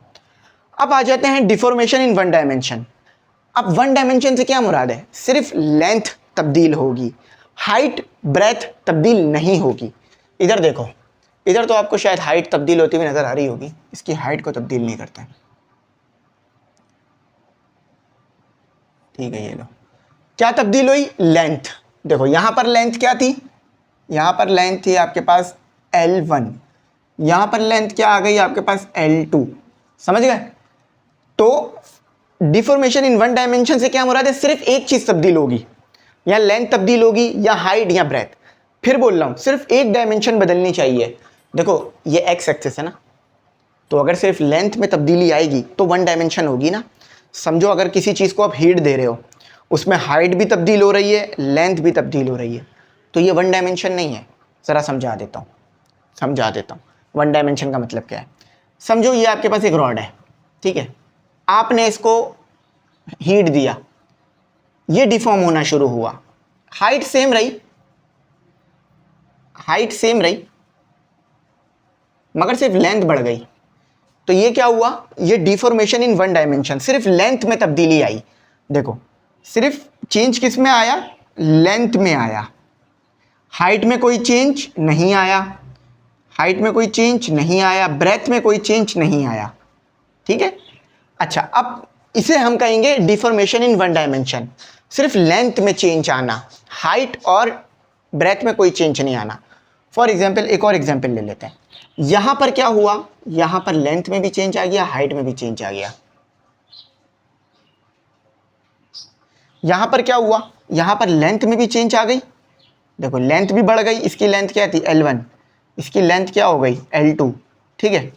अब आ जाते हैं डिफॉर्मेशन इन वन डायमेंशन। अब वन डायमेंशन से क्या मुराद है? सिर्फ लेंथ तब्दील होगी, हाइट ब्रेथ तब्दील नहीं होगी। इधर देखो, इधर तो आपको शायद हाइट तब्दील होती हुई नजर आ रही होगी, इसकी हाइट को तब्दील नहीं करते। ठीक है, ये लो, क्या तब्दील हुई? लेंथ। देखो यहां पर लेंथ क्या थी? यहां पर लेंथ थी आपके पास L1, यहां पर लेंथ क्या आ गई आपके पास? L2। समझ गए? तो डिफॉर्मेशन इन वन डायमेंशन से क्या मुराद है? सिर्फ एक चीज तब्दील होगी, या लेंथ तब्दील होगी, या हाइट, या ब्रेथ। फिर बोल रहा हूं, सिर्फ एक डायमेंशन बदलनी चाहिए। देखो ये एक्स एक्सिस है ना, तो अगर सिर्फ लेंथ में तब्दीली आएगी तो वन डायमेंशन होगी ना। समझो अगर किसी चीज़ को आप हीट दे रहे हो, उसमें हाइट भी तब्दील हो रही है, लेंथ भी तब्दील हो रही है, तो ये वन डायमेंशन नहीं है। ज़रा समझा देता हूँ वन डायमेंशन का मतलब क्या है। समझो ये आपके पास एक रॉड है, ठीक है, आपने इसको हीट दिया, ये डिफॉर्म होना शुरू हुआ, हाइट सेम रही, मगर सिर्फ लेंथ बढ़ गई। तो ये क्या हुआ? ये डिफॉर्मेशन इन वन डायमेंशन, सिर्फ लेंथ में तब्दीली आई। देखो सिर्फ चेंज किस में आया? लेंथ में आया। हाइट में कोई चेंज नहीं आया, ब्रेथ में कोई चेंज नहीं आया। ठीक है, अच्छा अब इसे हम कहेंगे डिफॉर्मेशन इन वन डायमेंशन। सिर्फ लेंथ में चेंज आना, हाइट और ब्रेथ में कोई चेंज नहीं आना। फॉर एग्जाम्पल एक और एग्जाम्पल ले लेते हैं। यहां पर क्या हुआ? यहां पर लेंथ में भी चेंज आ गया, हाइट में भी चेंज आ गया। यहां पर क्या हुआ? यहां पर लेंथ में भी चेंज आ गई। देखो लेंथ भी बढ़ गई, इसकी लेंथ क्या थी? L1, इसकी लेंथ क्या हो गई? L2। ठीक है,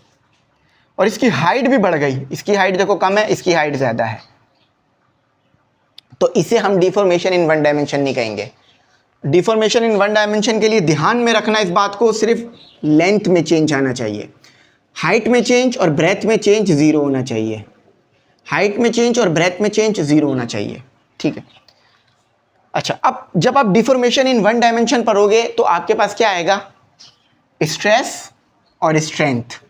और इसकी हाइट भी बढ़ गई, इसकी हाइट देखो कम है, इसकी हाइट ज्यादा है। तो इसे हम डिफॉर्मेशन इन वन डायमेंशन नहीं कहेंगे। डिफॉर्मेशन इन वन डायमेंशन के लिए ध्यान में रखना इस बात को, सिर्फ लेंथ में चेंज आना चाहिए, हाइट में चेंज और ब्रेथ में चेंज जीरो होना चाहिए। हाइट में चेंज और ब्रेथ में चेंज जीरो होना चाहिए। ठीक है, अच्छा अब जब आप डिफॉर्मेशन इन वन डायमेंशन पढ़ोगे तो आपके पास क्या आएगा? स्ट्रेस और स्ट्रेंथ।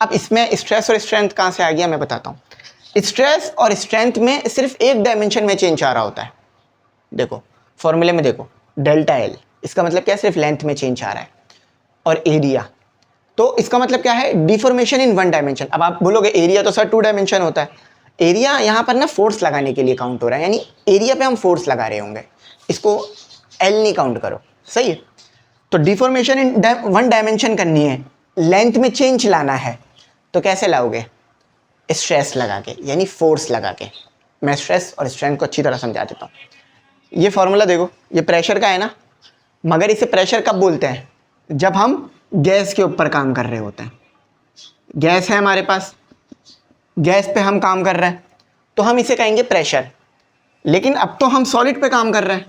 अब इसमें स्ट्रेस और स्ट्रेंथ कहाँ से आ गया मैं बताता हूँ। स्ट्रेस और स्ट्रेंथ में सिर्फ एक डायमेंशन में चेंज आ रहा होता है। देखो फॉर्मूले में देखो, डेल्टा एल, इसका मतलब क्या? सिर्फ लेंथ में चेंज आ रहा है। और एरिया, तो इसका मतलब क्या है, डिफॉर्मेशन इन वन डायमेंशन। अब आप बोलोगे एरिया तो सर 2 डायमेंशन होता है। एरिया यहाँ पर ना फोर्स लगाने के लिए काउंट हो रहा है, यानी एरिया पे हम फोर्स लगा रहे होंगे, इसको एल नहीं काउंट करो, सही है। तो डिफॉर्मेशन इन वन डायमेंशन करनी है, लेंथ में चेंज लाना है, तो कैसे लाओगे, स्ट्रेस लगा के, यानी फोर्स लगा के। मैं स्ट्रेस और स्ट्रेंथ को अच्छी तरह समझा देता हूँ। ये फॉर्मूला देखो, ये प्रेशर का है ना, मगर इसे प्रेशर कब बोलते हैं, जब हम गैस के ऊपर काम कर रहे होते हैं। गैस है हमारे पास, गैस पे हम काम कर रहे हैं, तो हम इसे कहेंगे प्रेशर। लेकिन अब तो हम सॉलिड पे काम कर रहे हैं,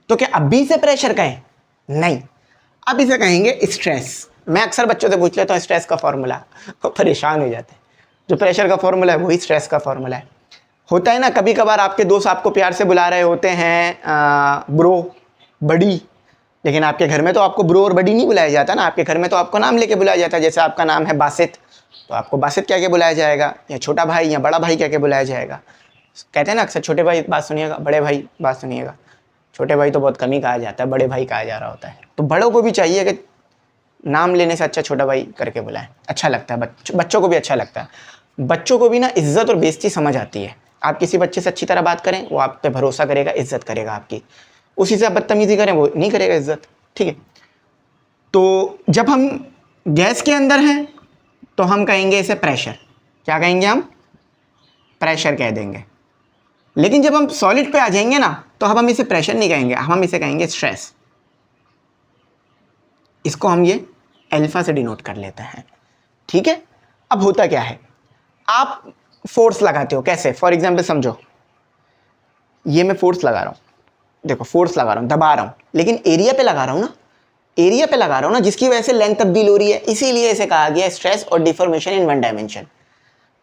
तो क्या अब भी इसे प्रेशर कहें, नहीं, अब इसे कहेंगे स्ट्रेस। मैं अक्सर बच्चों से पूछ लेता हूँ स्ट्रेस का फॉर्मूला, वो परेशान हो जाते हैं। जो प्रेशर का फॉर्मूला है वही स्ट्रेस का फॉर्मूला है। होता है ना, कभी कभार आपके दोस्त आपको प्यार से बुला रहे होते हैं ब्रो, बडी, लेकिन आपके घर में तो आपको ब्रो और बडी नहीं बुलाया जाता ना, आपके घर में तो आपको नाम लेके बुलाया जाता है। जैसे आपका नाम है बासित, तो आपको बासित कह के बुलाया जाएगा, या छोटा भाई या बड़ा भाई कह के बुलाया जाएगा। कहते हैं ना अक्सर, छोटे भाई बात सुनिएगा, बड़े भाई बात सुनिएगा। छोटे भाई तो बहुत कम ही कहा जाता है, बड़े भाई कहा जा रहा होता है। तो बड़ों को भी चाहिए कि नाम लेने से अच्छा छोटा भाई करके बुलाएं, अच्छा लगता है, बच्चों को भी अच्छा लगता है। बच्चों को भी ना इज्जत और बेइज्जती समझ आती है। आप किसी बच्चे से अच्छी तरह बात करें, वो आप पे भरोसा करेगा, इज्जत करेगा आपकी। उसी से आप बदतमीजी करें, वो नहीं करेगा इज्जत, ठीक है। तो जब हम गैस के अंदर हैं तो हम कहेंगे इसे प्रेशर, क्या कहेंगे हम, प्रेशर कह देंगे। लेकिन जब हम सॉलिड पे आ जाएंगे ना, तो अब हम इसे प्रेशर नहीं कहेंगे, हम इसे कहेंगे स्ट्रेस। इसको हम ये अल्फा से डिनोट कर लेते हैं, ठीक है। अब होता क्या है, आप फोर्स लगाते हो कैसे, फॉर एग्जांपल समझो, ये मैं फोर्स लगा रहा हूँ, देखो फोर्स लगा रहा हूँ, दबा रहा हूँ, लेकिन एरिया पे लगा रहा हूँ ना, एरिया पे लगा रहा हूँ ना, जिसकी वजह से लेंथ तब्दील हो रही है, इसीलिए इसे कहा गया स्ट्रेस और deformation in one dimension.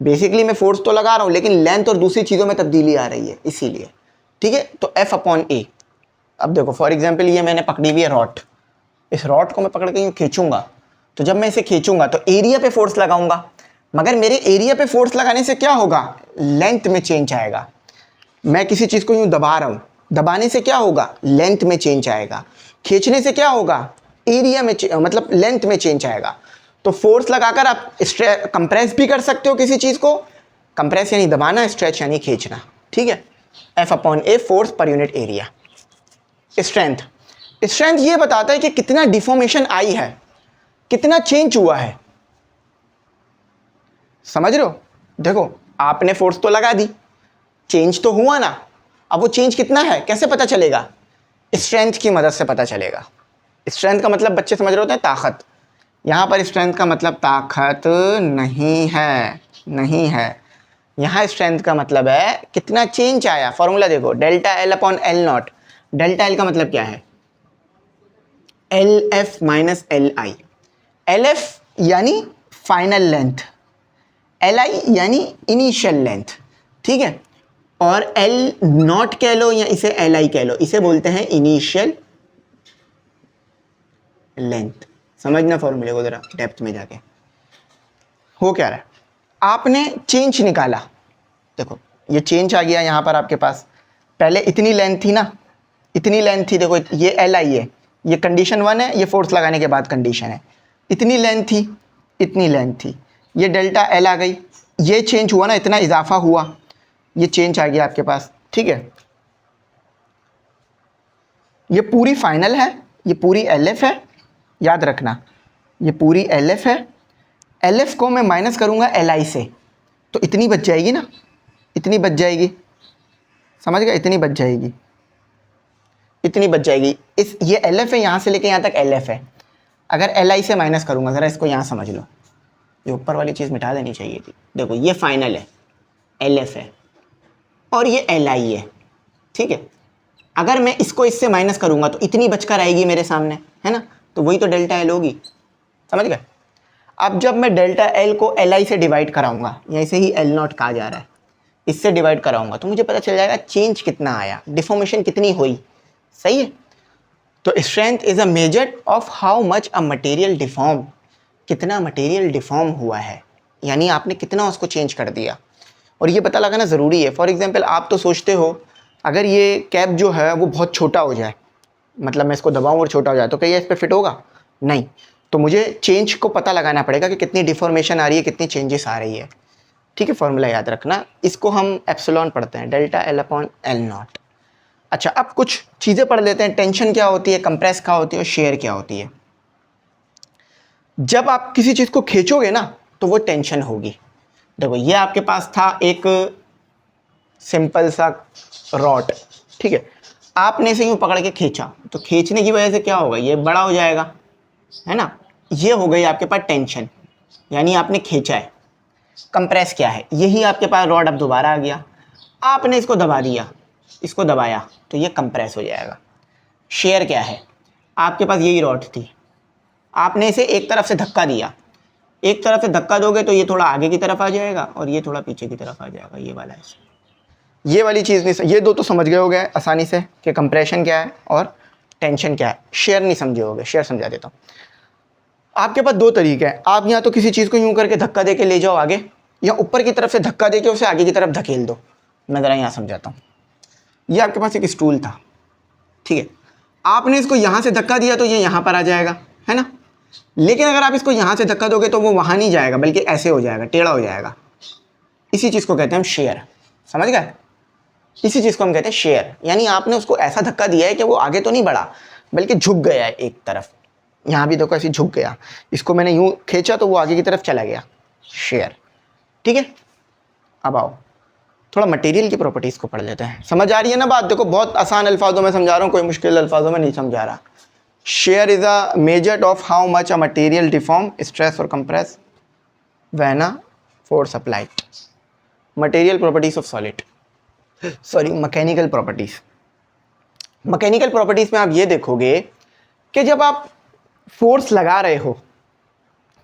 Basically मैं फोर्स तो लगा रहा हूँ, लेकिन लेंथ और दूसरी चीज़ों में तब्दीली आ रही है, इसीलिए, ठीक है। तो F/A। अब देखो फॉर एग्जाम्पल, ये मैंने पकड़ी हुई है रॉड, इस रॉड को मैं पकड़ के यूँ खींचूंगा, तो जब मैं इसे खींचूंगा तो एरिया पे फोर्स लगाऊंगा, मगर मेरे एरिया पे फोर्स लगाने से क्या होगा, लेंथ में चेंज आएगा। मैं किसी चीज़ को यूँ दबा रहा हूँ, दबाने से क्या होगा, लेंथ में चेंज आएगा। खींचने से क्या होगा, एरिया में मतलब लेंथ में चेंज आएगा। तो फोर्स लगाकर आप कंप्रेस भी कर सकते हो किसी चीज़ को, कंप्रेस यानी दबाना, स्ट्रेच यानी खींचना, ठीक है। F/A force per unit area. Strength, strength ये बताता है कि कितना डिफॉर्मेशन आई है, कितना चेंज हुआ है, समझ रहे हो। देखो आपने फोर्स तो लगा दी, चेंज तो हुआ ना, अब वो चेंज कितना है कैसे पता चलेगा, स्ट्रेंथ की मदद से पता चलेगा। स्ट्रेंथ का मतलब बच्चे समझ रहे होते हैं ताकत, यहाँ पर स्ट्रेंथ का मतलब ताकत नहीं है, नहीं है। यहाँ स्ट्रेंथ का मतलब है कितना चेंज आया। फॉर्मूला देखो, डेल्टा L/L0। डेल्टा L का मतलब क्या है, LF माइनस LI। LF यानी फाइनल लेंथ, LI यानी इनिशियल लेंथ, ठीक है। और L0 कह लो या इसे LI कह लो, इसे बोलते हैं इनिशियल लेंथ। समझना फॉर्मूले को जरा डेप्थ में जाके। हो क्या रहा है, आपने चेंज निकाला, देखो ये चेंज आ गया यहाँ पर आपके पास। पहले इतनी लेंथ थी ना, इतनी लेंथ थी, देखो ये LI है, ये कंडीशन 1 है, ये फोर्स लगाने के बाद कंडीशन है। इतनी लेंथ थी, इतनी लेंथ थी, ये डेल्टा L आ गई, ये चेंज हुआ ना, इतना इजाफा हुआ, ये चेंज आ गया आपके पास, ठीक है। ये पूरी फाइनल है, ये पूरी LF है, याद रखना ये पूरी LF है। LF को मैं माइनस करूंगा LI से, तो इतनी बच जाएगी ना, इतनी बच जाएगी, समझ गए, इतनी बच जाएगी, इतनी बच जाएगी। इस ये LF है, यहाँ से लेके यहाँ तक LF है। अगर LI से माइनस करूंगा, ज़रा इसको यहाँ समझ लो, ये ऊपर वाली चीज़ मिटा देनी चाहिए थी। देखो ये फाइनल है, LF है, और ये LI है, ठीक है। अगर मैं इसको इससे माइनस करूंगा तो इतनी बचकर आएगी मेरे सामने, है ना, तो वही तो डेल्टा L होगी, समझ गए। अब जब मैं डेल्टा L को LI से डिवाइड कराऊंगा, या से ही L0 कहा जा रहा है, इससे डिवाइड कराऊंगा, तो मुझे पता चल जाएगा चेंज कितना आया, डिफॉर्मेशन कितनी हुई, सही है। तो strength is a measure of how much a material deform, कितना मटेरियल डिफॉर्म हुआ है, यानी आपने कितना उसको चेंज कर दिया। और ये पता लगाना ज़रूरी है। फॉर एग्जांपल आप तो सोचते हो अगर ये कैप जो है वो बहुत छोटा हो जाए, मतलब मैं इसको दबाऊँ और छोटा हो जाए, तो क्या ये इस पर फिट होगा, नहीं। तो मुझे चेंज को पता लगाना पड़ेगा कि कितनी डिफॉर्मेशन आ रही है, कितनी चेंजेस आ रही है। ठीक है, फॉर्मूला याद रखना। इसको हम एप्सिलॉन पढ़ते हैं, delta L upon L not. अच्छा, अब कुछ चीज़ें पढ़ लेते हैं। टेंशन क्या होती है, कंप्रेस क्या होती है और शेयर क्या होती है। जब आप किसी चीज़ को खींचोगे ना तो वो टेंशन होगी। देखो ये आपके पास था एक सिंपल सा रॉड, ठीक है, आपने इसे यूँ पकड़ के खींचा, तो खींचने की वजह से क्या होगा, ये बड़ा हो जाएगा, है ना। ये हो गई आपके पास टेंशन, यानी आपने खींचा है। कंप्रेस क्या है, यही आपके पास रॉड अब दोबारा आ गया, आपने इसको दबा दिया, इसको दबाया, तो ये कंप्रेस हो जाएगा। शेयर क्या है, आपके पास यही रॉड थी, आपने इसे एक तरफ से धक्का दिया, एक तरफ से धक्का दोगे तो ये थोड़ा आगे की तरफ आ जाएगा और ये थोड़ा पीछे की तरफ आ जाएगा, ये वाला है। ये वाली चीज़ नहीं, ये दो तो समझ गए होगे आसानी से कि कंप्रेशन क्या है और टेंशन क्या है। शेयर नहीं समझे होगे, शेयर समझा देता हूँ। आपके पास दो तरीके हैं, आप या तो किसी चीज़ को यूं करके धक्का दे के ले जाओ आगे, या ऊपर की तरफ से धक्का दे के उसे आगे की तरफ धकेल दो। मैं ज़रा यहाँ समझाता हूँ। ये आपके पास एक स्टूल था, ठीक है, आपने इसको यहाँ से धक्का दिया तो ये यहाँ पर आ जाएगा, है ना। लेकिन अगर आप इसको यहाँ से धक्का दोगे तो वो वहाँ नहीं जाएगा, बल्कि ऐसे हो जाएगा, टेढ़ा हो जाएगा। इसी चीज़ को कहते हैं हम शेयर, समझ गए। इसी चीज़ को हम कहते हैं शेयर, यानी आपने उसको ऐसा धक्का दिया है कि वो आगे तो नहीं बढ़ा बल्कि झुक गया है एक तरफ। यहाँ भी देखो ऐसे झुक गया, इसको मैंने यूँ खींचा तो वो आगे की तरफ चला गया, शेयर। ठीक है, अब आओ थोड़ा मटेरियल की प्रॉपर्टीज़ को पढ़ लेते हैं। समझ आ रही है ना बात। देखो बहुत आसान अल्फाजों में समझा रहा हूँ, कोई मुश्किल अल्फाजों में नहीं समझा रहा। Shear is a measure of how much a material deform, stress और compress when a force applied. Material properties of solid, sorry mechanical properties. Mechanical properties में आप ये देखोगे कि जब आप फोर्स लगा रहे हो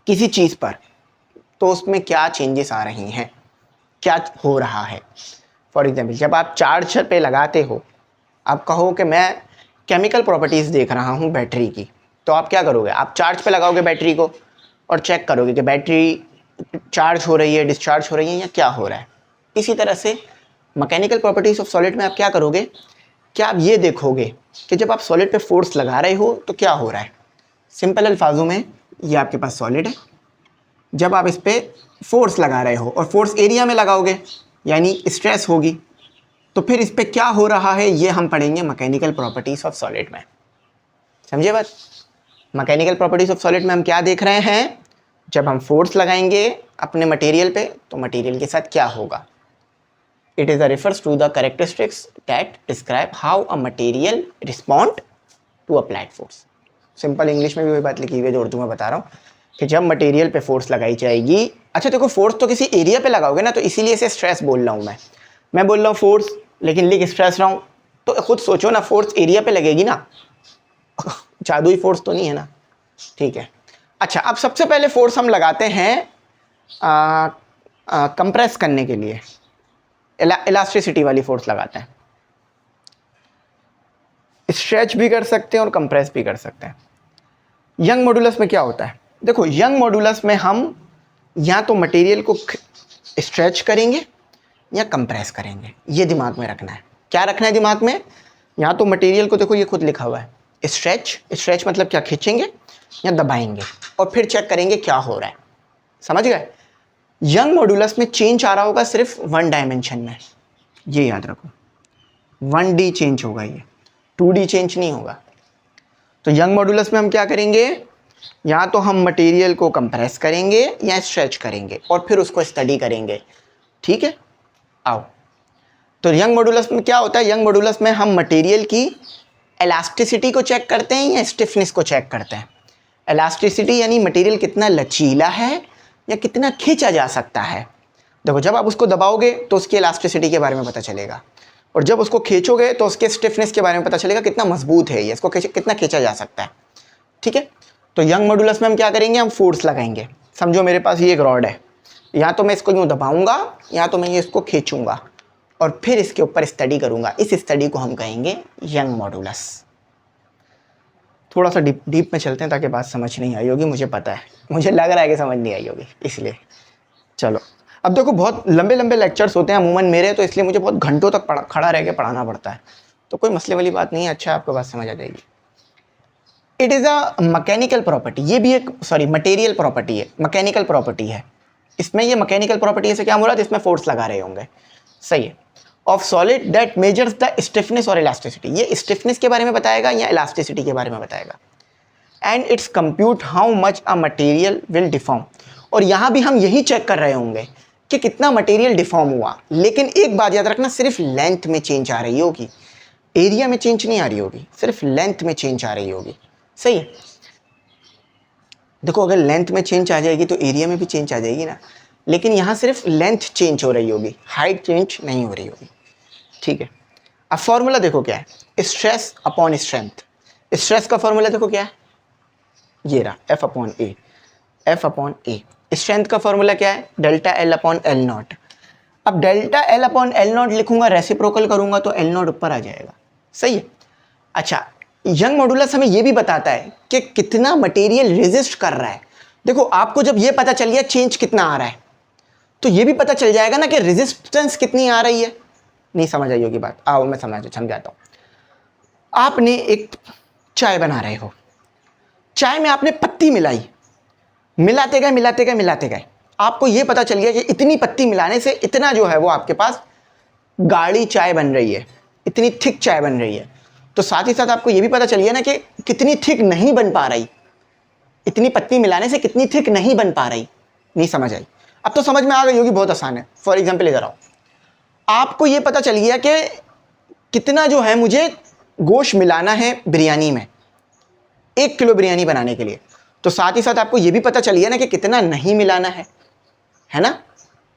किसी चीज़ पर तो उसमें क्या चेंजेस आ रही हैं, क्या हो रहा है। फॉर एग्जाम्पल जब आप चार्ज पे लगाते हो, आप कहो कि मैं केमिकल प्रॉपर्टीज़ देख रहा हूँ बैटरी की, तो आप क्या करोगे, आप चार्ज पे लगाओगे बैटरी को और चेक करोगे कि बैटरी चार्ज हो रही है, डिस्चार्ज हो रही है या क्या हो रहा है। इसी तरह से मैकेनिकल प्रॉपर्टीज़ ऑफ सॉलिड में आप क्या करोगे, क्या आप ये देखोगे कि जब आप सॉलिड पे फोर्स लगा रहे हो तो क्या हो रहा है। सिंपल अल्फाजों में ये आपके पास सॉलिड है, जब आप इस पर फोर्स लगा रहे हो और फोर्स एरिया में लगाओगे यानी स्ट्रेस होगी, तो फिर इस पर क्या हो रहा है ये हम पढ़ेंगे मैकेनिकल प्रॉपर्टीज़ ऑफ सॉलिड में। समझे बात। मैकेनिकल प्रॉपर्टीज़ ऑफ सॉलिड में हम क्या देख रहे हैं, जब हम फोर्स लगाएंगे अपने मटेरियल पे तो मटेरियल के साथ क्या होगा। It is refers to the characteristics that describe how a material respond to applied force। Simple English में भी वही बात लिखी हुई है जो उर्दू में बता रहा हूँ कि जब मटेरियल पे फोर्स लगाई जाएगी। अच्छा देखो फोर्स तो किसी एरिया पे लगाओगे ना, तो इसीलिए इसे स्ट्रेस बोल रहा हूँ मैं बोल रहा हूँ फोर्स लेकिन लिख स्ट्रेस रहा हूँ, तो खुद सोचो ना, फोर्स एरिया पे लगेगी ना, जादुई फोर्स तो नहीं है ना। ठीक है, अच्छा अब सबसे पहले फोर्स हम लगाते हैं कंप्रेस करने के लिए, इलास्टिसिटी वाली फोर्स लगाते हैं। स्ट्रेच भी कर सकते हैं और कंप्रेस भी कर सकते हैं। यंग मॉडुलस में क्या होता है, देखो यंग मॉडुलस में हम या तो मटेरियल को स्ट्रेच करेंगे या कंप्रेस करेंगे, ये दिमाग में रखना है। क्या रखना है दिमाग में, या तो मटेरियल को, देखो ये खुद लिखा हुआ है स्ट्रेच मतलब क्या, खींचेंगे या दबाएंगे और फिर चेक करेंगे क्या हो रहा है। समझ गए। यंग मॉडुलस में चेंज आ रहा होगा सिर्फ 1 डायमेंशन में, ये याद रखो 1D चेंज होगा, ये 2D चेंज नहीं होगा। तो यंग मॉडुलस में हम क्या करेंगे, या तो हम मटेरियल को कंप्रेस करेंगे या स्ट्रेच करेंगे और फिर उसको स्टडी करेंगे। ठीक है, आओ तो यंग मॉडुलस में क्या होता है, यंग मॉडुलस में हम मटेरियल की इलास्टिसिटी को चेक करते हैं या स्टिफनेस को चेक करते हैं। इलास्टिसिटी यानी मटेरियल कितना लचीला है या कितना खींचा जा सकता है। देखो जब आप उसको दबाओगे तो उसकी इलास्टिसिटी के बारे में पता चलेगा, और जब उसको खींचोगे तो उसके स्टिफनेस के बारे में पता चलेगा, कितना मजबूत है ये, इसको कितना खींचा जा सकता है। ठीक है, तो यंग मॉडुलस में हम क्या करेंगे, हम फोर्स लगाएंगे। समझो मेरे पास ये एक रॉड है, या तो मैं इसको यूँ दबाऊंगा या तो मैं ये इसको खींचूंगा और फिर इसके ऊपर स्टडी करूंगा। इस स्टडी को हम कहेंगे यंग मॉडुलस। थोड़ा सा डीप में चलते हैं ताकि बात समझ नहीं आई होगी, मुझे पता है, मुझे लग रहा है कि समझ नहीं आई होगी, इसलिए चलो। अब देखो बहुत लंबे लंबे लेक्चर्स होते हैं अमूमन मेरे, तो इसलिए मुझे बहुत घंटों तक खड़ा रह के पढ़ाना पड़ता है, तो कोई मसले वाली बात नहीं है। अच्छा आपको बात समझ आ जाएगी। It is a mechanical property, ये भी एक मटेरियल प्रॉपर्टी है, मैकेनिकल प्रॉपर्टी है। इसमें ये मैकेनिकल प्रॉपर्टी से क्या बोला, इसमें फोर्स लगा रहे होंगे, सही है। Of solid that measures the stiffness और इलास्टिसिटी, ये स्टिफनेस के बारे में बताएगा या इलास्टिसिटी के बारे में बताएगा। And it's compute how much a material will deform, और यहाँ भी हम यही चेक कर रहे होंगे कि कितना मटेरियल डिफॉर्म हुआ। लेकिन एक बात याद रखना, सिर्फ लेंथ में चेंज आ रही होगी, एरिया में चेंज नहीं आ रही होगी, सिर्फ लेंथ में चेंज आ रही होगी, सही है। देखो अगर लेंथ में चेंज आ जाएगी तो एरिया में भी चेंज आ जाएगी ना, लेकिन यहाँ सिर्फ लेंथ चेंज हो रही होगी, हाइट चेंज नहीं हो रही होगी, ठीक है। अब फॉर्मूला देखो क्या है, स्ट्रेस अपॉन स्ट्रेंथ। स्ट्रेस का फॉर्मूला देखो क्या है, ये रहा F upon A, F upon A. Strength का फॉर्मूला क्या है, delta L upon L naught. अब delta L upon L naught लिखूंगा, रेसिप्रोकल करूंगा तो एल नॉट ऊपर आ जाएगा, सही है। अच्छा, यंग मॉडुलस हमें ये भी बताता है कि कितना मटेरियल रेजिस्ट कर रहा है। देखो आपको जब ये पता चल गया चेंज कितना आ रहा है, तो ये भी पता चल जाएगा ना कि रेजिस्टेंस कितनी आ रही है। नहीं समझ आई होगी बात, आओ मैं समझाता हूँ। आपने एक चाय बना रहे हो, चाय में आपने पत्ती मिलाई, मिलाते गए, आपको ये पता चल गया कि इतनी पत्ती मिलाने से इतना जो है वो आपके पास गाढ़ी चाय बन रही है, इतनी थिक चाय बन रही है। तो साथ ही साथ आपको ये भी पता चल गया ना कि कितनी थिक नहीं बन पा रही, इतनी पत्ती मिलाने से कितनी थिक नहीं बन पा रही। नहीं समझ आई? अब तो समझ में आ गई होगी, बहुत आसान है। फॉर एग्जाम्पल इधर आओ, आपको ये पता चल गया कि कितना जो है मुझे गोश्त मिलाना है बिरयानी में, 1 किलो बिरयानी बनाने के लिए। तो साथ ही साथ आपको ये भी पता चल गया ना कि कितना नहीं मिलाना है ना,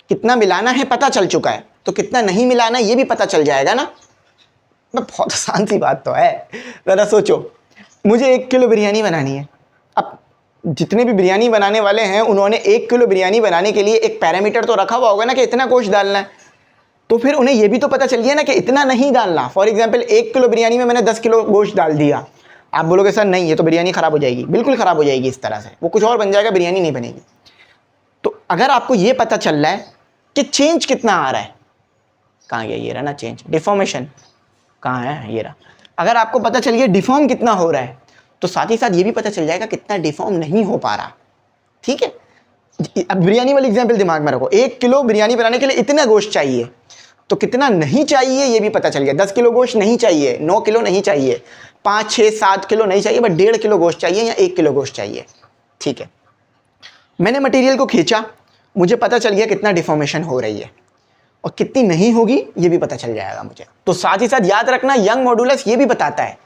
कितना मिलाना है पता चल चुका है, तो कितना नहीं मिलाना ये भी पता चल जाएगा ना। बहुत आसान सी बात तो है। ज़रा सोचो, मुझे 1 किलो बिरयानी बनानी है। अब जितने भी बिरयानी बनाने वाले हैं उन्होंने 1 किलो बिरयानी बनाने के लिए एक पैरामीटर तो रखा हुआ होगा ना कि इतना गोश्त डालना है, तो फिर उन्हें ये भी तो पता चल गया ना कि इतना नहीं डालना। फॉर एग्जाम्पल 1 किलो बिरयानी में मैंने 10 किलो गोश्त डाल दिया। आप बोलोगे सर नहीं, ये तो बिरयानी ख़राब हो जाएगी। बिल्कुल ख़राब हो जाएगी, इस तरह से वो कुछ और बन जाएगा, बिरयानी नहीं बनेगी। तो अगर आपको ये पता चल रहा है कि चेंज कितना आ रहा है, कहाँ गया, ये रहा ना चेंज, डिफॉर्मेशन कहाँ है, ये रहा। अगर आपको पता चल गया डिफॉर्म कितना हो रहा है, तो साथ ही साथ ये भी पता चल जाएगा कितना डिफॉर्म नहीं हो पा रहा, ठीक है। अब बिरयानी वाली एग्जाम्पल दिमाग में रखो, 1 किलो बिरयानी बनाने के लिए इतना गोश्त चाहिए, तो कितना नहीं चाहिए ये भी पता चल गया। 10 किलो गोश्त नहीं चाहिए, 9 किलो नहीं चाहिए, 5, 6, 7 किलो नहीं चाहिए, बट 1.5 किलो गोश्त चाहिए या 1 किलो गोश्त चाहिए, ठीक है। मैंने मटेरियल को खींचा, मुझे पता चल गया कितना डिफॉर्मेशन हो रही है, और कितनी नहीं होगी ये भी पता चल जाएगा मुझे। तो साथ ही साथ याद रखना, यंग मॉडुलस ये भी बताता है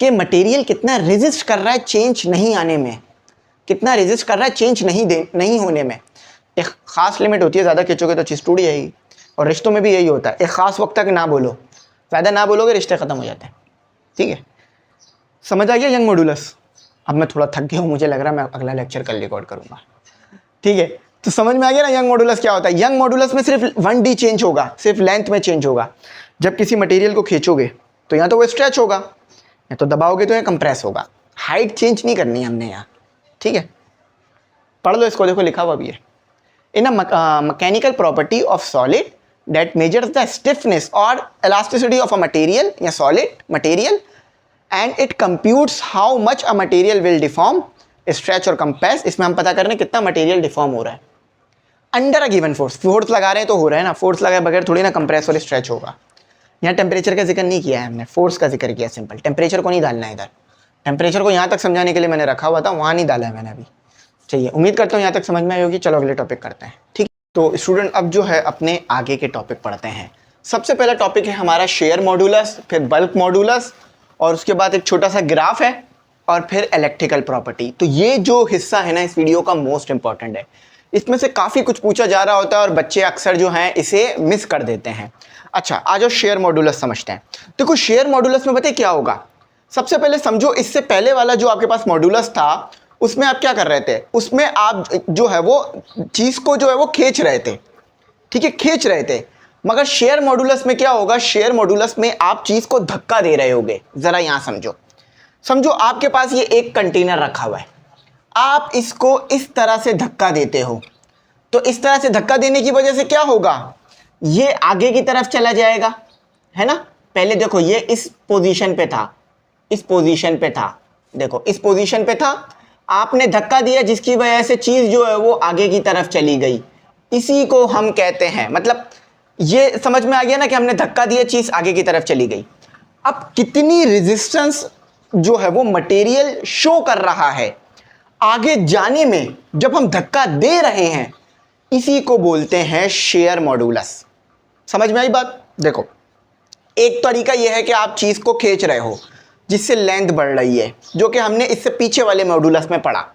कि मटेरियल कितना रेजिस्ट कर रहा है चेंज नहीं आने में, कितना रेजिस्ट कर रहा है चेंज नहीं होने में। एक ख़ास लिमिट होती है, ज़्यादा खींचोगे तो चीज़ टूट जाएगी, और रिश्तों में भी यही होता है, एक ख़ास वक्त तक ना बोलो, ज़्यादा ना बोलोगे रिश्ते ख़त्म हो जाते हैं, ठीक है। समझ आ गया यंग मॉडुलस? अब मैं थोड़ा थक गया हूँ, मुझे लग रहा है मैं अगला लेक्चर कल रिकॉर्ड करूँगा, ठीक है। तो समझ में आ गया ना यंग मॉडुलस क्या होता है। यंग मॉडुलस में सिर्फ 1D चेंज होगा, सिर्फ लेंथ में चेंज होगा। जब किसी मटेरियल को खींचोगे तो या तो वो स्ट्रेच होगा, या तो दबाओगे तो ये कंप्रेस होगा। हाइट चेंज नहीं करनी है हमने यहाँ, ठीक है। पढ़ लो इसको, देखो लिखा हुआ भी है। In a mechanical property of solid that measures the stiffness और इलास्टिसिटी ऑफ अ मटेरियल या solid material, and it computes how much a material will deform, stretch और कंप्रेस। इसमें हम पता कर रहे हैं कितना मटेरियल डिफॉर्म हो रहा है under a given force. Force लगा रहे हैं तो हो रहा है ना, फोर्स लगाए बगैर थोड़ी ना कंप्रेस और स्ट्रेच होगा। यहाँ टेम्परेचर का जिक्र नहीं किया है हमने, फोर्स का जिक्र किया सिंपल। टेम्परेचर को नहीं डालना है इधर, टेम्परेचर को यहाँ तक समझाने के लिए मैंने रखा हुआ था, वहाँ नहीं डाला है मैंने अभी। चाहिए, उम्मीद करता हूँ यहाँ तक समझ में आई होगी। चलो अगले टॉपिक करते हैं, ठीक। तो स्टूडेंट अब जो है अपने आगे के टॉपिक पढ़ते हैं। सबसे पहला टॉपिक है हमारा शेयर मॉडुलस, फिर बल्क मॉडुलस, और उसके बाद एक छोटा सा ग्राफ है, और फिर इलेक्ट्रिकल प्रॉपर्टी। तो ये जो हिस्सा है ना इस वीडियो का मोस्ट इंपॉर्टेंट है। इसमें से काफ़ी कुछ पूछा जा रहा होता है और बच्चे अक्सर जो हैं इसे मिस कर देते हैं। अच्छा, आ जाओ शेयर मॉडुलस समझते हैं। देखो शेयर मॉडुलस में बताइए क्या होगा। सबसे पहले समझो, इससे पहले वाला जो आपके पास मॉडुलस था उसमें आप क्या कर रहे थे, उसमें आप जो है वो चीज़ को जो है वो खींच रहे थे, ठीक है, खींच रहे थे। मगर शेयर मॉडुलस में क्या होगा, शेयर मॉडुलस में आप चीज़ को धक्का दे रहे होगे। ज़रा यहाँ समझो आपके पास ये एक कंटेनर रखा हुआ है, आप इसको इस तरह से धक्का देते हो, तो इस तरह से धक्का देने की वजह से क्या होगा, ये आगे की तरफ चला जाएगा, है ना। पहले देखो ये इस पोजीशन पे था, इस पोजीशन पे था, देखो इस पोजीशन पे था, आपने धक्का दिया जिसकी वजह से चीज जो है वो आगे की तरफ चली गई, इसी को हम कहते हैं, मतलब ये समझ में आ गया ना कि हमने धक्का दिया, चीज आगे की तरफ चली गई। अब कितनी रेजिस्टेंस जो है वो मटेरियल शो कर रहा है आगे जाने में जब हम धक्का दे रहे हैं, इसी को बोलते हैं शेयर मॉड्यूलस। समझ में आई बात? देखो एक तरीका यह है कि आप चीज को खींच रहे हो जिससे लेंथ बढ़ रही है, जो कि हमने इससे पीछे वाले मॉड्यूलस में पढ़ा,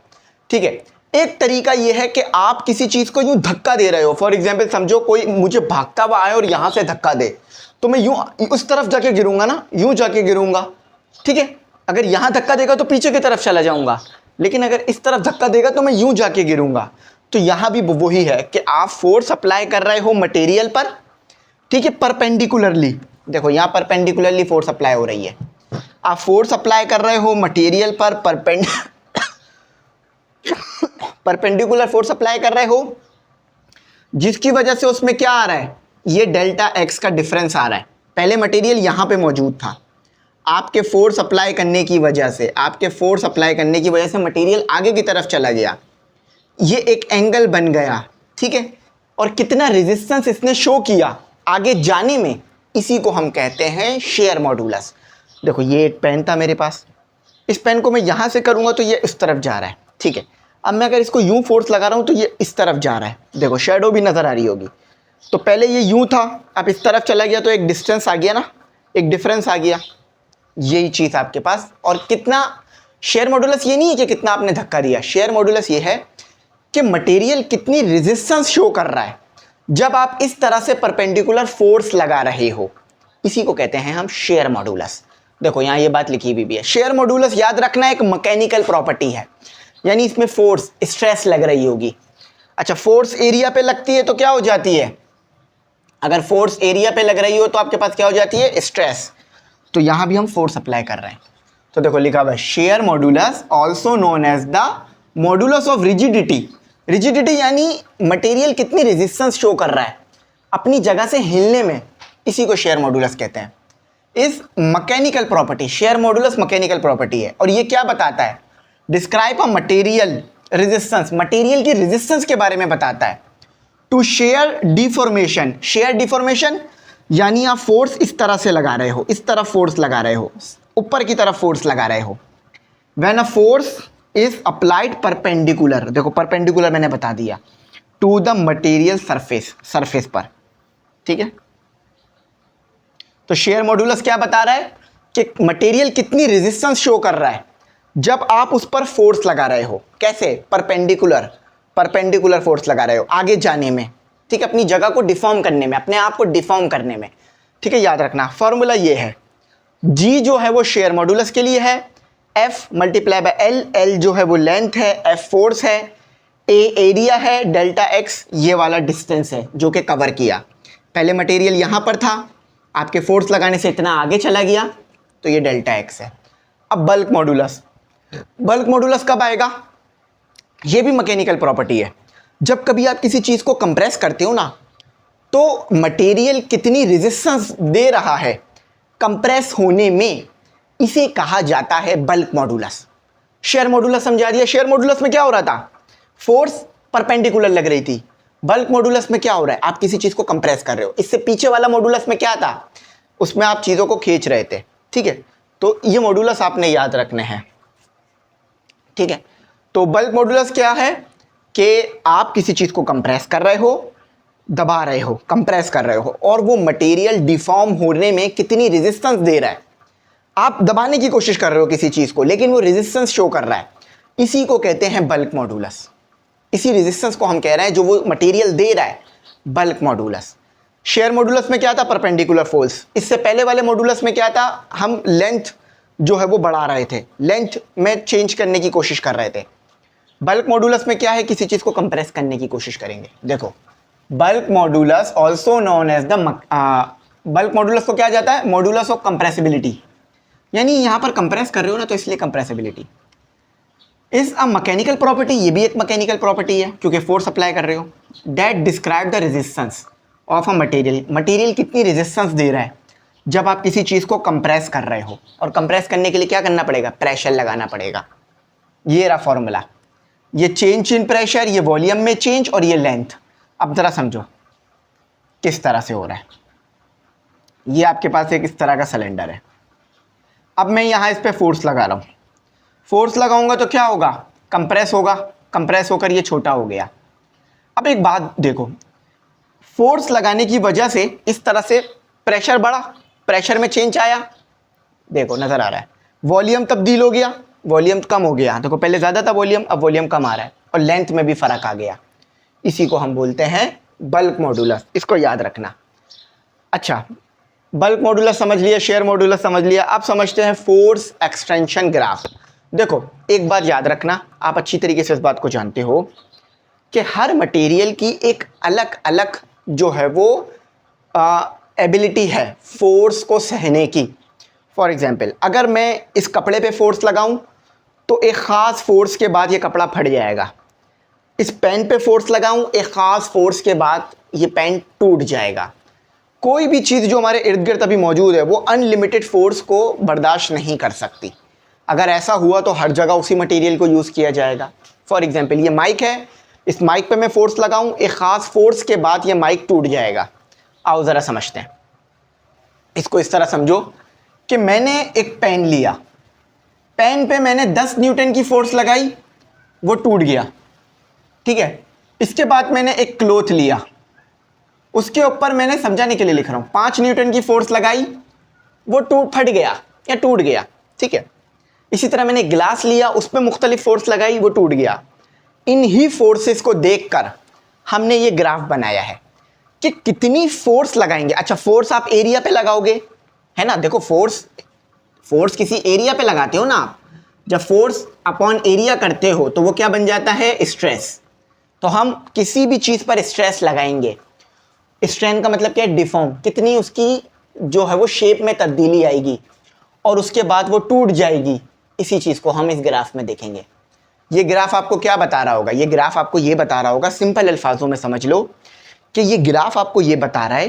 ठीक है। एक तरीका यह है कि आप किसी चीज को यूं धक्का दे रहे हो। फॉर एग्जाम्पल समझो कोई मुझे भागता हुआ आए और यहां से धक्का दे, तो मैं यूं उस तरफ जाके गिरूंगा ना, यूं जाके गिरूंगा, ठीक है। अगर यहां धक्का देगा तो पीछे की तरफ चला जाऊंगा, लेकिन अगर इस तरफ धक्का देगा तो मैं यूं जाके गिरूंगा। तो यहां भी वही है कि आप फोर्स अप्लाई कर रहे हो मटेरियल पर, ठीक है, परपेंडिकुलरली। देखो यहां परपेंडिकुलरली फोर्स अप्लाई हो रही है, आप फोर्स अप्लाई कर रहे हो मटेरियल पर, परपेंडिकुलर फोर्स अप्लाई कर रहे हो, जिसकी वजह से उसमें क्या आ रहा है, ये डेल्टा एक्स का डिफरेंस आ रहा है। पहले मटेरियल यहां पे मौजूद था, आपके फोर्स अप्लाई करने की वजह से मटेरियल आगे की तरफ चला गया, ये एक एंगल बन गया, ठीक है। और कितना रेजिस्टेंस इसने शो किया आगे जाने में, इसी को हम कहते हैं शेयर मॉड्यूलस। देखो ये एक पेन था मेरे पास, इस पेन को मैं यहां से करूंगा तो ये इस तरफ जा रहा है, ठीक है। अब मैं अगर इसको यूं फोर्स लगा रहा हूं तो ये इस तरफ जा रहा है, देखो शेडो भी नजर आ रही होगी। तो पहले ये यूं था, अब इस तरफ चला गया, तो एक डिस्टेंस आ गया ना, एक डिफरेंस आ गया, यही चीज आपके पास। और कितना शेयर मॉड्यूलस ये नहीं है कि कितना आपने धक्का दिया, शेयर मॉड्यूलस ये है कि मटेरियल कितनी रेजिस्टेंस शो कर रहा है जब आप इस तरह से परपेंडिकुलर फोर्स लगा रहे हो, इसी को कहते हैं हम शेयर मॉड्यूलस। देखो यहां ये बात लिखी हुई भी है, शेयर मॉड्यूलस याद रखना एक मैकेनिकल प्रॉपर्टी है, यानी इसमें फोर्स स्ट्रेस लग रही होगी। अच्छा फोर्स एरिया पे लगती है तो क्या हो जाती है, अगर फोर्स एरिया पे लग रही हो तो आपके पास क्या हो जाती है, स्ट्रेस। तो यहां भी हम फोर्स अप्लाई कर रहे हैं, तो देखो लिखा हुआ है shear modulus also known as the modulus of rigidity. Rigidity यानी मटेरियल कितनी रेजिस्टेंस शो कर रहा है अपनी जगह से हिलने में, इसी को शेयर मॉड्यूलस कहते हैं। इस mechanical property, shear modulus mechanical property है, और ये क्या बताता है, describe a material resistance, material की रेजिस्टेंस के बारे में बताता है। To shear deformation, shear deformation यानी आप फोर्स इस तरह से लगा रहे हो, इस तरफ फोर्स लगा रहे हो, ऊपर की तरफ फोर्स लगा रहे हो। When a force is applied perpendicular, देखो परपेंडिकुलर मैंने बता दिया, to the material surface, surface पर, ठीक है। तो शेयर मॉड्यूलस क्या बता रहा है कि मटेरियल कितनी रेजिस्टेंस शो कर रहा है जब आप उस पर फोर्स लगा रहे हो। कैसे, परपेंडिकुलर, परपेंडिकुलर फोर्स लगा रहे हो आगे जाने में, ठीक है, अपनी जगह को डिफॉर्म करने में, अपने आप को डिफॉर्म करने में, ठीक है। याद रखना फॉर्मूला ये है, जी जो है वो शेयर मॉड्यूलस के लिए है, F multiply by L, L जो है वो लेंथ है, एफ फोर्स है, ए एरिया है, डेल्टा एक्स ये वाला डिस्टेंस है जो कि कवर किया। पहले मटेरियल यहां पर था, आपके फोर्स लगाने से इतना आगे चला गया, तो ये डेल्टा एक्स है। अब बल्क मॉड्यूलस, बल्क मॉड्यूलस कब आएगा, ये भी मैकेनिकल प्रॉपर्टी है। जब कभी आप किसी चीज को कंप्रेस करते हो ना, तो मटेरियल कितनी रेजिस्टेंस दे रहा है कंप्रेस होने में, इसे कहा जाता है बल्क मॉड्यूलस। शेयर मॉड्यूलस समझा दिया, शेयर मॉड्यूलस में क्या हो रहा था, फोर्स परपेंडिकुलर लग रही थी। बल्क मॉड्यूलस में क्या हो रहा है, आप किसी चीज को कंप्रेस कर रहे हो। इससे पीछे वाला मॉड्यूलस में क्या था, उसमें आप चीजों को खींच रहे थे, ठीक है। तो ये मॉड्यूलस आपने याद रखने हैं, ठीक है। तो बल्क मॉड्यूलस क्या है कि आप किसी चीज को कंप्रेस कर रहे हो, दबा रहे हो, कंप्रेस कर रहे हो, और वो मटेरियल डिफॉर्म होने में कितनी रेजिस्टेंस दे रहा है। आप दबाने की कोशिश कर रहे हो किसी चीज को, लेकिन वो रेजिस्टेंस शो कर रहा है, इसी को कहते हैं बल्क मॉड्यूलस। इसी रेजिस्टेंस को हम कह रहे हैं जो वो मटेरियल दे रहा है, बल्क मॉड्यूलस। शेयर मॉड्यूलस में क्या था, परपेंडिकुलर फोर्स। इससे पहले वाले मॉड्यूलस में क्या था, हम लेंथ जो है वो बढ़ा रहे थे, लेंथ में चेंज करने की कोशिश कर रहे थे। बल्क मॉड्यूलस में क्या है, किसी चीज को कंप्रेस करने की कोशिश करेंगे। देखो bulk modulus also known as the, bulk modulus को क्या जाता है, मॉड्यूलस ऑफ कंप्रेसिबिलिटी, यानी यहां पर कंप्रेस कर रहे हो ना, तो इसलिए compressibility is a mechanical property, ये भी एक मैकेनिकल प्रॉपर्टी है क्योंकि फोर्स अप्लाई कर रहे हो। That describe the resistance of a material, material कितनी रेजिस्टेंस दे रहा है जब आप किसी चीज़ को कंप्रेस कर रहे हो, और कंप्रेस करने के लिए क्या करना पड़ेगा, प्रेशर लगाना पड़ेगा। ये रहा फॉर्मूला, ये चेंज इन प्रेशर, ये वॉल्यूम में चेंज, और ये लेंथ। अब ज़रा समझो किस तरह से हो रहा है। ये आपके पास एक इस तरह का सिलेंडर है। अब मैं यहाँ इस पर फोर्स लगा रहा हूँ, फोर्स लगाऊंगा तो क्या होगा, कंप्रेस होगा, कंप्रेस होकर ये छोटा हो गया। अब एक बात देखो, फोर्स लगाने की वजह से इस तरह से प्रेशर बढ़ा, प्रेशर में चेंज आया, देखो नज़र आ रहा है। वॉल्यूम तब्दील हो गया, वॉल्यूम कम हो गया, देखो पहले ज़्यादा था वॉल्यूम, अब वॉल्यूम कम आ रहा है, और लेंथ में भी फ़र्क आ गया। इसी को हम बोलते हैं बल्क मॉडुलस, इसको याद रखना। अच्छा, बल्क मॉडुलस समझ लिया, शेयर मॉडुलस समझ लिया, अब समझते हैं फोर्स एक्सटेंशन ग्राफ। देखो एक बात याद रखना, आप अच्छी तरीके से इस बात को जानते हो कि हर मटेरियल की एक अलग अलग जो है वो एबिलिटी है फोर्स को सहने की। फॉर एग्जांपल, अगर मैं इस कपड़े पे फोर्स लगाऊं तो एक ख़ास फोर्स के बाद ये कपड़ा फट जाएगा। इस पेन पे फोर्स लगाऊं, एक ख़ास फोर्स के बाद ये पेन टूट जाएगा। कोई भी चीज़ जो हमारे इर्द गिर्द अभी मौजूद है वो अनलिमिटेड फोर्स को बर्दाश्त नहीं कर सकती। अगर ऐसा हुआ तो हर जगह उसी मटेरियल को यूज़ किया जाएगा। फॉर एग्जांपल, ये माइक है, इस माइक पे मैं फोर्स लगाऊं, एक ख़ास फोर्स के बाद ये माइक टूट जाएगा। आओ ज़रा समझते हैं इसको। इस तरह समझो कि मैंने एक पेन लिया, पेन पे मैंने 10 न्यूटन की फोर्स लगाई, वो टूट गया, ठीक है। इसके बाद मैंने एक क्लॉथ लिया, उसके ऊपर मैंने समझाने के लिए लिख रहा हूँ 5 न्यूटन की फोर्स लगाई, वो फट गया या टूट गया, ठीक है। इसी तरह मैंने ग्लास लिया, उस पर मुख्तलिफ फोर्स लगाई, वो टूट गया। इन ही फोर्सेस को देखकर हमने ये ग्राफ बनाया है कि कितनी फोर्स लगाएंगे। अच्छा, फोर्स आप एरिया पे लगाओगे, है ना। देखो फोर्स किसी एरिया पे लगाते हो ना आप, जब फोर्स अपॉन एरिया करते हो तो वो क्या बन जाता है, स्ट्रेस। तो हम किसी भी चीज़ पर स्ट्रेस लगाएंगे, स्ट्रेन का मतलब क्या है, डिफॉर्म, कितनी उसकी जो है वो शेप में तब्दीली आएगी और उसके बाद वो टूट जाएगी। इसी चीज़ को हम इस ग्राफ में देखेंगे। ये ग्राफ आपको क्या बता रहा होगा, ये ग्राफ आपको ये बता रहा होगा, सिंपल अल्फाजों में समझ लो कि ये ग्राफ आपको ये बता रहा है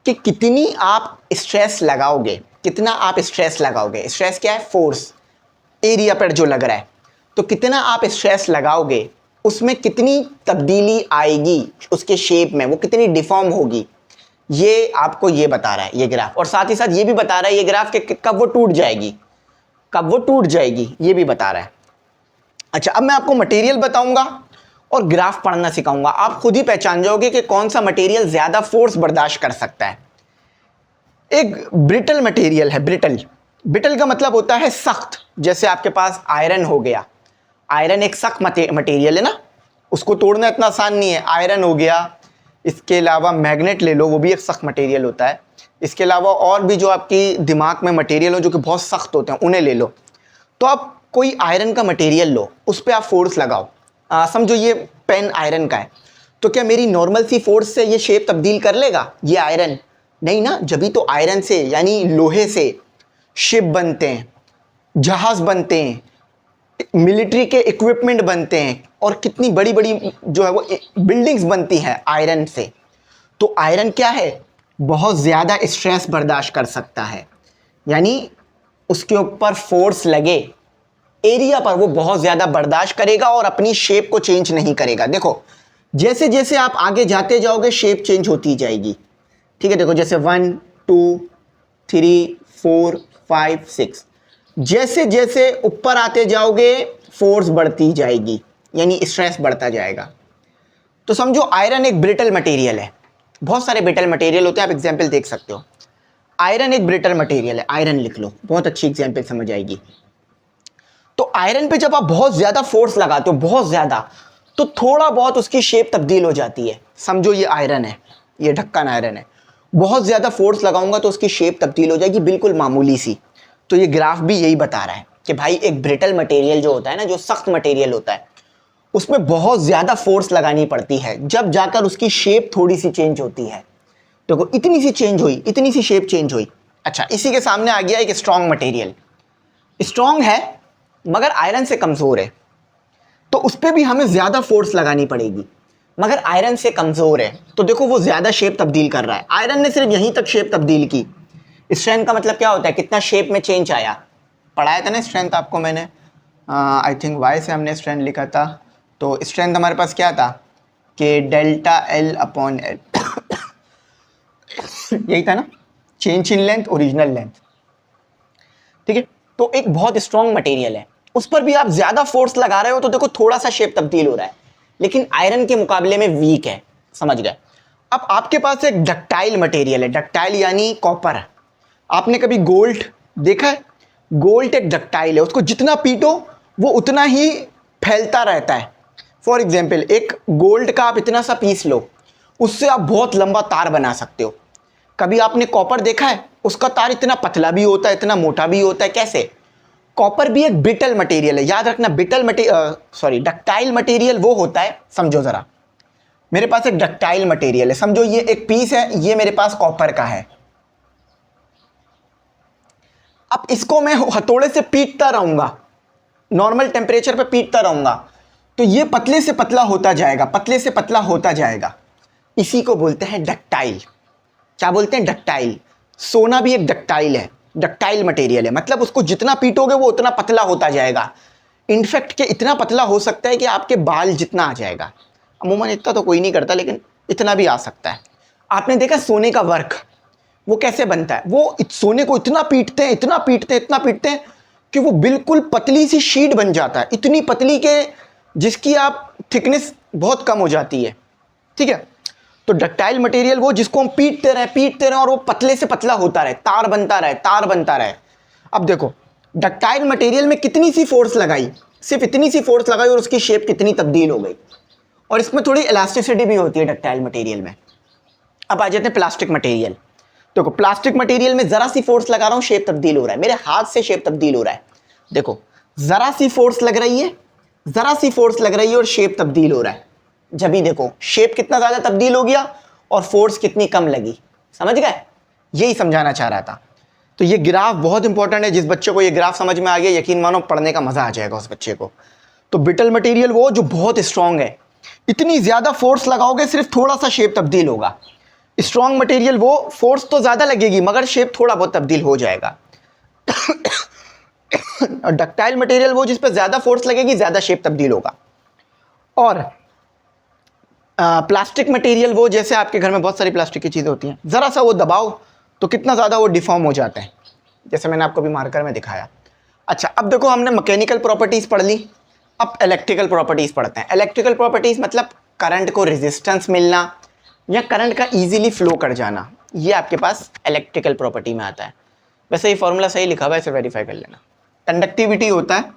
कि कितनी आप स्ट्रेस लगाओगे, कितना आप स्ट्रेस लगाओगे। स्ट्रेस क्या है, फोर्स एरिया पर जो लग रहा है, तो कितना आप स्ट्रेस लगाओगे, उसमें कितनी तब्दीली आएगी उसके शेप में, वो कितनी डिफॉर्म होगी, ये आपको ये बता रहा है ये ग्राफ। और साथ ही साथ ये भी बता रहा है ये ग्राफ कि कब वो टूट जाएगी, कब वो टूट जाएगी, ये भी बता रहा है। अच्छा, अब मैं आपको मटेरियल बताऊंगा और ग्राफ पढ़ना सिखाऊंगा, आप खुद ही पहचान जाओगे कि कौन सा मटेरियल ज़्यादा फोर्स बर्दाश्त कर सकता है। एक ब्रिटल मटेरियल है, ब्रिटल का मतलब होता है सख्त। जैसे आपके पास आयरन हो गया, आयरन एक सख्त मटेरियल है ना, उसको तोड़ना इतना आसान नहीं है। आयरन हो गया, इसके अलावा मैग्नेट ले लो, वो भी एक सख्त मटेरियल होता है। इसके अलावा और भी जो आपकी दिमाग में मटेरियल हो जो कि बहुत सख्त होते हैं, उन्हें ले लो। तो आप कोई आयरन का मटेरियल लो, उस पर आप फोर्स लगाओ। समझो ये पेन आयरन का है, तो क्या मेरी नॉर्मल सी फोर्स से ये शेप तब्दील कर लेगा ये आयरन? नहीं ना। जब तो आयरन से यानी लोहे से शिप बनते हैं, जहाज़ बनते हैं, मिलिट्री के इक्विपमेंट बनते हैं, और कितनी बड़ी बड़ी जो है वो बिल्डिंग्स बनती हैं आयरन से। तो आयरन क्या है, बहुत ज़्यादा स्ट्रेस बर्दाश्त कर सकता है, यानी उसके ऊपर फोर्स लगे एरिया पर वो बहुत ज़्यादा बर्दाश्त करेगा और अपनी शेप को चेंज नहीं करेगा। देखो जैसे जैसे आप आगे जाते जाओगे शेप चेंज होती जाएगी, ठीक है। देखो जैसे 1 2 3 4 5 6, जैसे जैसे ऊपर आते जाओगे फोर्स बढ़ती जाएगी, यानी स्ट्रेस बढ़ता जाएगा। तो समझो आयरन एक ब्रिटल मटेरियल है, बहुत सारे ब्रिटल मटेरियल होते हैं, आप एग्जाम्पल देख सकते हो। आयरन एक ब्रिटल मटेरियल है, आयरन लिख लो, बहुत अच्छी एग्जाम्पल समझ आएगी। तो आयरन पे जब आप बहुत ज़्यादा फोर्स लगाते हो, बहुत ज़्यादा, तो थोड़ा बहुत उसकी शेप तब्दील हो जाती है। समझो ये आयरन है, ये ढक्कन आयरन है, बहुत ज़्यादा फोर्स लगाऊंगा तो उसकी शेप तब्दील हो जाएगी, बिल्कुल मामूली सी। तो ये ग्राफ भी यही बता रहा है कि भाई एक ब्रिटल मटेरियल जो होता है ना, जो सख्त मटेरियल होता है, उसमें बहुत ज़्यादा फोर्स लगानी पड़ती है, जब जाकर उसकी शेप थोड़ी सी चेंज होती है। देखो इतनी सी चेंज हुई, इतनी सी शेप चेंज हुई। अच्छा, इसी के सामने आ गया एक स्ट्रॉन्ग मटेरियल, स्ट्रॉन्ग है मगर आयरन से कमज़ोर है, तो उस पर भी हमें ज़्यादा फोर्स लगानी पड़ेगी, मगर आयरन से कमज़ोर है, तो देखो वो ज़्यादा शेप तब्दील कर रहा है। आयरन ने सिर्फ यहीं तक शेप तब्दील की, स्ट्रेंथ का मतलब क्या होता है, कितना शेप में चेंज आया, पढ़ाया था ना स्ट्रेंथ आपको मैंने, आई थिंक वाई से हमने स्ट्रेंथ लिखा था। तो स्ट्रेंथ हमारे पास क्या था कि डेल्टा एल अपॉन एल यही था ना, change in length original length. ठीक है, तो एक बहुत स्ट्रॉन्ग मटेरियल है, उस पर भी आप ज्यादा फोर्स लगा रहे हो तो देखो थोड़ा सा शेप तब्दील हो रहा है, लेकिन आयरन के मुकाबले में वीक है, समझ गए। अब आपके पास एक डक्टाइल मटेरियल है, डक्टाइल यानी कॉपर। आपने कभी गोल्ड देखा है? गोल्ड एक डक्टाइल है, उसको जितना पीटो वो उतना ही फैलता रहता है। फॉर एग्जाम्पल एक गोल्ड का आप इतना सा पीस लो, उससे आप बहुत लंबा तार बना सकते हो। कभी आपने कॉपर देखा है? उसका तार इतना पतला भी होता है, इतना मोटा भी होता है। कैसे? कॉपर भी एक ब्रिटल मटेरियल है, याद रखना। डक्टाइल मटेरियल वो होता है, समझो जरा, मेरे पास एक डक्टाइल मटेरियल है, समझो ये एक पीस है, ये मेरे पास कॉपर का है। अब इसको मैं हथौड़े से पीटता रहूंगा, नॉर्मल टेम्परेचर पे पीटता रहूंगा, तो ये पतले से पतला होता जाएगा, पतले से पतला होता जाएगा। इसी को बोलते हैं डक्टाइल। क्या बोलते हैं? डक्टाइल। सोना भी एक डक्टाइल है, डक्टाइल मटेरियल है, मतलब उसको जितना पीटोगे वो उतना पतला होता जाएगा। इनफैक्ट कि इतना पतला हो सकता है कि आपके बाल जितना आ जाएगा। अमूमन इतना तो कोई नहीं करता, लेकिन इतना भी आ सकता है। आपने देखा सोने का वर्क वो कैसे बनता है? वो सोने को इतना पीटते हैं, इतना पीटते हैं, इतना पीटते हैं कि वो बिल्कुल पतली सी शीट बन जाता है, इतनी पतली के जिसकी आप थिकनेस बहुत कम हो जाती है। ठीक है, तो डक्टाइल मटेरियल वो जिसको हम पीटते रहे और वो पतले से पतला होता रहे, तार बनता रहे, तार बनता रहे। अब देखो डक्टाइल मटेरियल में कितनी सी फोर्स लगाई, सिर्फ इतनी सी फोर्स लगाई और उसकी शेप कितनी तब्दील हो गई। और इसमें थोड़ी इलास्टिसिटी भी होती है डक्टाइल मटेरियल में। अब आ जाते हैं प्लास्टिक मटेरियल। देखो प्लास्टिक मटेरियल में जरा सी फोर्स लगा रहा हूं, शेप तब्दील हो रहा है, मेरे हाथ से शेप तब्दील हो रहा है। देखो जरा सी फोर्स लग रही है, जरा सी फोर्स लग रही है और शेप तब्दील हो रहा है। जब ही देखो शेप कितना ज्यादा तब्दील हो गया और फोर्स कितनी कम लगी। समझ गए? यही समझाना चाह रहा था। तो ये ग्राफ बहुत इंपॉर्टेंट है, जिस बच्चे को ये ग्राफ समझ में आ गया यकीन मानो पढ़ने का मजा आ जाएगा उस बच्चे को। तो ब्रिटल मटेरियल वो जो बहुत स्ट्रांग है, इतनी ज्यादा फोर्स लगाओगे सिर्फ थोड़ा सा शेप तब्दील होगा। स्ट्रॉन्ग मटेरियल वो फोर्स तो ज्यादा लगेगी मगर शेप थोड़ा बहुत तब्दील हो जाएगा। और डक्टाइल मटेरियल वो जिस पर ज्यादा फोर्स लगेगी ज्यादा शेप तब्दील होगा। और प्लास्टिक मटेरियल वो जैसे आपके घर में बहुत सारी प्लास्टिक की चीजें होती हैं, जरा सा वो दबाओ तो कितना ज्यादा वो डिफॉर्म हो जाता है, जैसे मैंने आपको भी मार्कर में दिखाया। अच्छा अब देखो हमने मैकेनिकल प्रॉपर्टीज पढ़ ली, अब इलेक्ट्रिकल प्रॉपर्टीज पढ़ते हैं। इलेक्ट्रिकल प्रॉपर्टीज मतलब करंट को रेजिस्टेंस मिलना या करंट का इजीली फ्लो कर जाना, ये आपके पास इलेक्ट्रिकल प्रॉपर्टी में आता है। वैसे ये फॉर्मूला सही लिखा हुआ है, इसे वेरीफाई कर लेना। कंडक्टिविटी होता है